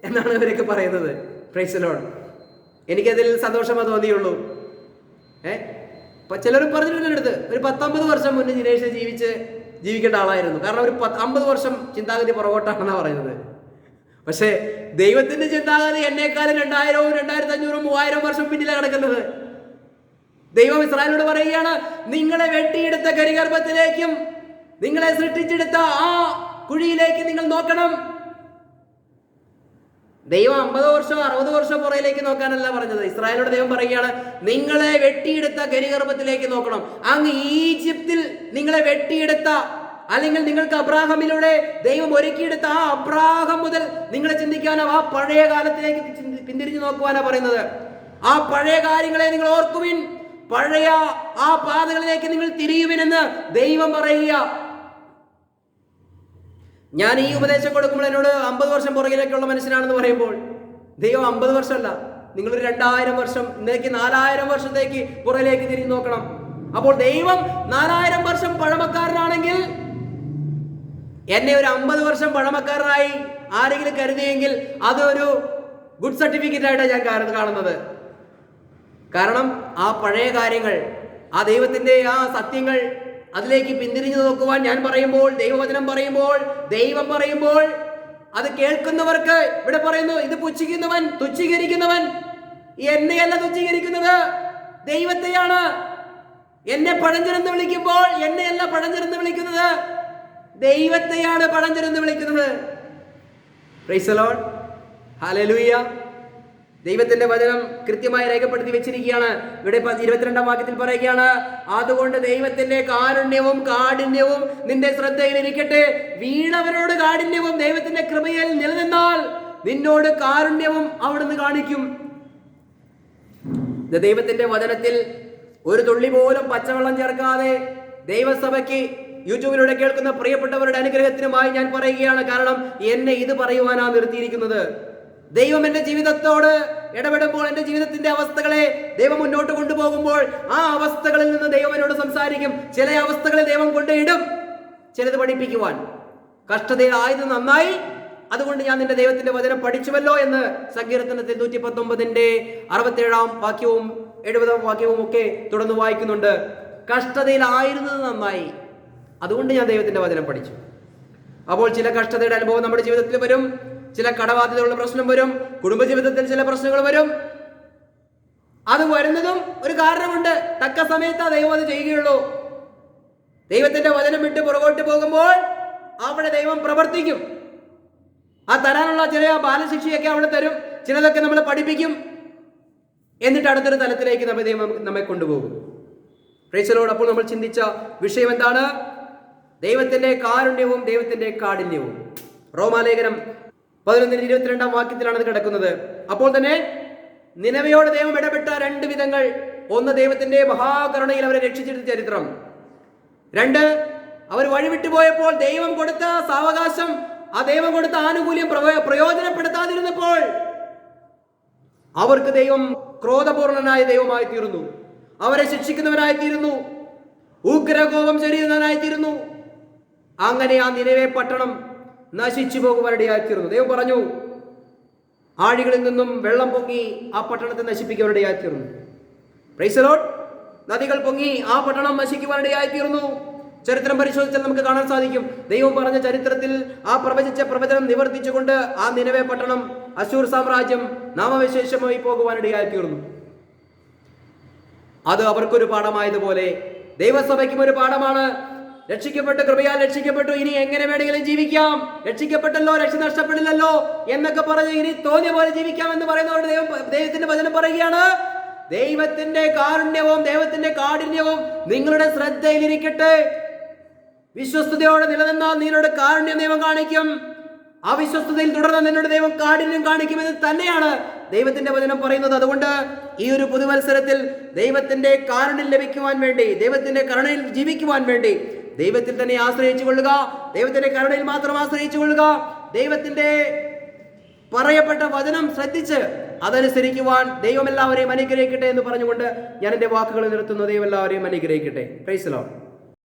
Speaker 1: എന്നാണ് ഇവരൊക്കെ പറയുന്നത്. Price the Lord. എനിക്കതിൽ സന്തോഷമേ തോന്നിയുള്ളൂ. ചിലർ പറഞ്ഞിട്ടുണ്ട് അടുത്ത്, ഒരു 19 വർഷം മുന്നേ ജിനേഷ് ജീവിക്കേണ്ട ആളായിരുന്നു. കാരണം ഒരു 50 വർഷം ചിന്താഗതി പുറകോട്ടാണെന്നാണ് പറയുന്നത്. പക്ഷേ ദൈവത്തിന്റെ ചിന്താഗതി എന്നെക്കാളും 2000, 2500, 3000 വർഷം പിന്നിലാണ് കിടക്കുന്നത്. ദൈവം ഇസ്രായേലിനോട് പറയുകയാണ്, നിങ്ങളെ വെട്ടിയെടുത്ത കരിഗർഭത്തിലേക്കും നിങ്ങളെ സൃഷ്ടിച്ചെടുത്ത ആ കുഴിയിലേക്ക് നിങ്ങൾ നോക്കണം. ദൈവം 50 വർഷമോ 60 വർഷമോ പുറയിലേക്ക് നോക്കാനല്ല പറഞ്ഞത്. ഇസ്രായേലോട് ദൈവം പറയുകയാണ്, നിങ്ങളെ വെട്ടിയെടുത്ത ഗർഭത്തിലേക്ക് നോക്കണം. അങ്ങ് ഈജിപ്തിൽ നിങ്ങളെ വെട്ടിയെടുത്ത, അല്ലെങ്കിൽ നിങ്ങൾക്ക് അബ്രാഹമിലൂടെ ദൈവം ഒരുക്കിയെടുത്ത ആ അബ്രാഹം മുതൽ നിങ്ങളെ ചിന്തിക്കാനോ ആ പഴയ കാലത്തിലേക്ക് പിന്തിരിഞ്ഞു നോക്കുവാനാ പറയുന്നത്. ആ പഴയ കാര്യങ്ങളെ നിങ്ങൾ ഓർക്കുവിൻ, പഴയ ആ പാതകളിലേക്ക് നിങ്ങൾ തിരിയുവിനെന്ന് ദൈവം പറയുക. ഞാൻ ഈ ഉപദേശം കൊടുക്കുമ്പോൾ എന്നോട് 50 വർഷം പുറകിലേക്കുള്ള മനുഷ്യനാണെന്ന് പറയുമ്പോൾ, ദൈവം 50 വർഷമല്ല, നിങ്ങളൊരു 2000 വർഷം, ഇന്നേക്ക് 4000 വർഷത്തേക്ക് പുറകിലേക്ക് തിരിഞ്ഞു നോക്കണം. അപ്പോൾ ദൈവം 4000 വർഷം പഴമക്കാരനാണെങ്കിൽ എന്നെ ഒരു 50 വർഷം പഴമക്കാരനായി ആരെങ്കിലും കരുതിയെങ്കിൽ അതൊരു ഗുഡ് സർട്ടിഫിക്കറ്റ് ആയിട്ടാണ് ഞാൻ കാണുന്നത്. കാരണം ആ പഴയ കാര്യങ്ങൾ, ആ ദൈവത്തിന്റെ ആ സത്യങ്ങൾ അതിലേക്ക് പിന്തിരിഞ്ഞു നോക്കുവാൻ ഞാൻ പറയുമ്പോൾ, ദൈവവചനം പറയുമ്പോൾ, ദൈവം പറയുമ്പോൾ, അത് കേൾക്കുന്നവർക്ക് ഇവിടെ പറയുന്നു, ഇത് പുച്ഛിക്കുന്നവൻ, തുച്ഛീകരിക്കുന്നവൻ എന്നെയല്ല തുച്ഛീകരിക്കുന്നത്, ദൈവത്തെയാണ്. എന്നെ പഴഞ്ചനെന്ന് വിളിക്കുമ്പോൾ എന്നെയല്ല പഴഞ്ചനെന്ന് വിളിക്കുന്നത്, ദൈവത്തെയാണ് പഴഞ്ചനെന്ന് വിളിക്കുന്നത്. Price the lord, hallelujah. ദൈവത്തിന്റെ വചനം കൃത്യമായി രേഖപ്പെടുത്തി വെച്ചിരിക്കുകയാണ്. ഇവിടെ 22-ാം വാക്യത്തിൽ പറയുകയാണ്, അതുകൊണ്ട് ദൈവത്തിന്റെ കാരുണ്യവും കാഠിന്യവും നിന്റെ ശ്രദ്ധയിലിരിക്കട്ടെ. വീണവരോട് കാഠിന്യവും ദൈവത്തിന്റെ കൃപയിൽ നിലനിന്നാൽ നിന്നോട് കാരുണ്യവും അവിടുന്ന് കാണിക്കും. ദൈവത്തിന്റെ വചനത്തിൽ ഒരു തുള്ളി പോലും പച്ചവെള്ളം ചേർക്കാതെ ദൈവസഭയ്ക്ക് യൂട്യൂബിലൂടെ കേൾക്കുന്ന പ്രിയപ്പെട്ടവരുടെ അനുഗ്രഹത്തിനുമായി ഞാൻ പറയുകയാണ്. കാരണം എന്നെ ഇത് പറയുവാനാണ് നിർത്തിയിരിക്കുന്നത്. ദൈവം എൻ്റെ ജീവിതത്തോട് ഇടപെടുമ്പോൾ, എൻ്റെ ജീവിതത്തിന്റെ അവസ്ഥകളെ ദൈവം മുന്നോട്ട് കൊണ്ടുപോകുമ്പോൾ ആ അവസ്ഥകളിൽ നിന്ന് ദൈവം എന്നോട് സംസാരിക്കും. ചില അവസ്ഥകളെ ദൈവം കൊണ്ടിടും, ചിലത് പഠിപ്പിക്കുവാൻ. കഷ്ടതയിലായത് നന്നായി, അതുകൊണ്ട് ഞാൻ നിന്റെ ദൈവത്തിന്റെ വചനം പഠിച്ചുവല്ലോ എന്ന് സങ്കീർത്തനത്തിൽ 119-ന്റെ 67-ാം വാക്യവും 70-ാം വാക്യവും ഒക്കെ തുടർന്ന് വായിക്കുന്നുണ്ട്. കഷ്ടതയിലായിരുന്നത് നന്നായി, അതുകൊണ്ട് ഞാൻ ദൈവത്തിന്റെ വചനം പഠിച്ചു. അപ്പോൾ ചില കഷ്ടതയുടെ അനുഭവം നമ്മുടെ ജീവിതത്തിൽ വരും, ചില കടബാധ്യതകളുടെ പ്രശ്നം വരും, കുടുംബജീവിതത്തിൽ ചില പ്രശ്നങ്ങൾ വരും. അത് വരുന്നതും ഒരു കാരണമുണ്ട്. തക്ക സമയത്ത് ദൈവം അത് ചെയ്യുകയുള്ളൂ. ദൈവത്തിന്റെ വചനം വിട്ട് പുറകോട്ട് പോകുമ്പോൾ അവിടെ ദൈവം പ്രവർത്തിക്കും. ആ തരാനുള്ള ചില ബാലശിക്ഷയൊക്കെ അവിടെ തരും, ചിലതൊക്കെ നമ്മളെ പഠിപ്പിക്കും. എന്നിട്ട് അടുത്തൊരു തലത്തിലേക്ക് ദൈവം നമ്മെ കൊണ്ടുപോകും. Price the Lord. അപ്പോൾ നമ്മൾ ചിന്തിച്ച വിഷയം എന്താണ്? ദൈവത്തിന്റെ കാരുണ്യവും ദൈവത്തിന്റെ കാഠിന്യവും. റോമാലേഖനം 11-22 വാക്യത്തിലാണ് ഇത് കിടക്കുന്നത്. അപ്പോൾ തന്നെ നിനവയോട് ദൈവം ഇടപെട്ട 2 വിധങ്ങൾ. ഒന്ന്, ദൈവത്തിന്റെ മഹാകരുണയിൽ അവരെ രക്ഷിച്ചെടുത്ത ചരിത്രം. 2, അവർ വഴിവിട്ടുപോയപ്പോൾ ദൈവം കൊടുത്ത സാവകാശം, ആ ദൈവം കൊടുത്ത ആനുകൂല്യം പ്രയോജനപ്പെടുത്താതിരുന്നപ്പോൾ അവർക്ക് ദൈവം ക്രോധപൂർണനായ ദൈവമായി തീർന്നു, അവരെ ശിക്ഷിക്കുന്നവനായി തീരുന്നു, ഉഗ്രകോപം ചൊരിയുന്നവനായി തീരുന്നു. അങ്ങനെ ആ നിനവെ പട്ടണം നശിച്ചു പോകുവാനിടയായിത്തീർന്നു. ദൈവം പറഞ്ഞു, ആഴികളിൽ നിന്നും വെള്ളം പൊങ്ങി ആ പട്ടണത്തെ നശിപ്പിക്കുവാനിടയായിത്തീർന്നു. Price the Lord. നദികൾ പൊങ്ങി ആ പട്ടണം നശിക്കുവാനിടയായിത്തീർന്നു. ചരിത്രം പരിശോധിച്ചാൽ നമുക്ക് കാണാൻ സാധിക്കും. ദൈവം പറഞ്ഞ ചരിത്രത്തിൽ ആ പ്രവചിച്ച പ്രവചനം നിവർത്തിച്ചുകൊണ്ട് ആ നിനവെ പട്ടണം, അശൂർ സാമ്രാജ്യം നാമവിശേഷമായി പോകുവാനിടയായിത്തീർന്നു. അത് അവർക്കൊരു പാഠമായതുപോലെ ദൈവസഭയ്ക്കും ഒരു പാഠമാണ്. രക്ഷിക്കപ്പെട്ടു, കൃപയാൽ രക്ഷിക്കപ്പെട്ടു, ഇനി എങ്ങനെ വേണമെങ്കിലും ജീവിക്കാം, രക്ഷിക്കപ്പെട്ടല്ലോ, രക്ഷ നഷ്ടപ്പെടില്ലല്ലോ എന്നൊക്കെ പറഞ്ഞ് ഇനി തോന്നിയ പോലെ ജീവിക്കാം എന്ന് പറയുന്നതുകൊണ്ട് ദൈവത്തിന്റെ വചനം പറയുകയാണ്, ദൈവത്തിന്റെ കാരുണ്യവും ദൈവത്തിന്റെ കാഠിന്യവും നിങ്ങളുടെ ശ്രദ്ധയിലിരിക്കട്ടെ. വിശ്വസ്തയോടെ നിലനിന്നാൽ നിന്നോട് കാരുണ്യം ദൈവം കാണിക്കും, അവിശ്വസ്തതയിൽ തുടർന്ന് നിന്നോട് ദൈവം കാഠിന്യം കാണിക്കുമെന്ന് തന്നെയാണ് ദൈവത്തിന്റെ വചനം പറയുന്നത്. അതുകൊണ്ട് ഈ ഒരു പുതുവത്സരത്തിൽ ദൈവത്തിന്റെ കാരുണ്യം ലഭിക്കുവാൻ വേണ്ടി, ദൈവത്തിന്റെ കരുണയിൽ ജീവിക്കുവാൻ വേണ്ടി ദൈവത്തിൽ തന്നെ ആശ്രയിച്ചു കൊള്ളുക, ദൈവത്തിന്റെ കരുണയിൽ മാത്രം ആശ്രയിച്ചു കൊള്ളുക. ദൈവത്തിന്റെ പറയപ്പെട്ട വചനം ശ്രദ്ധിച്ച് അതനുസരിക്കുവാൻ ദൈവം എല്ലാവരെയും അനുഗ്രഹിക്കട്ടെ എന്ന് പറഞ്ഞുകൊണ്ട് ഞാൻ എൻ്റെ വാക്കുകൾ നിർത്തുന്നു. ദൈവം എല്ലാവരെയും അനുഗ്രഹിക്കട്ടെ. Price the Lord.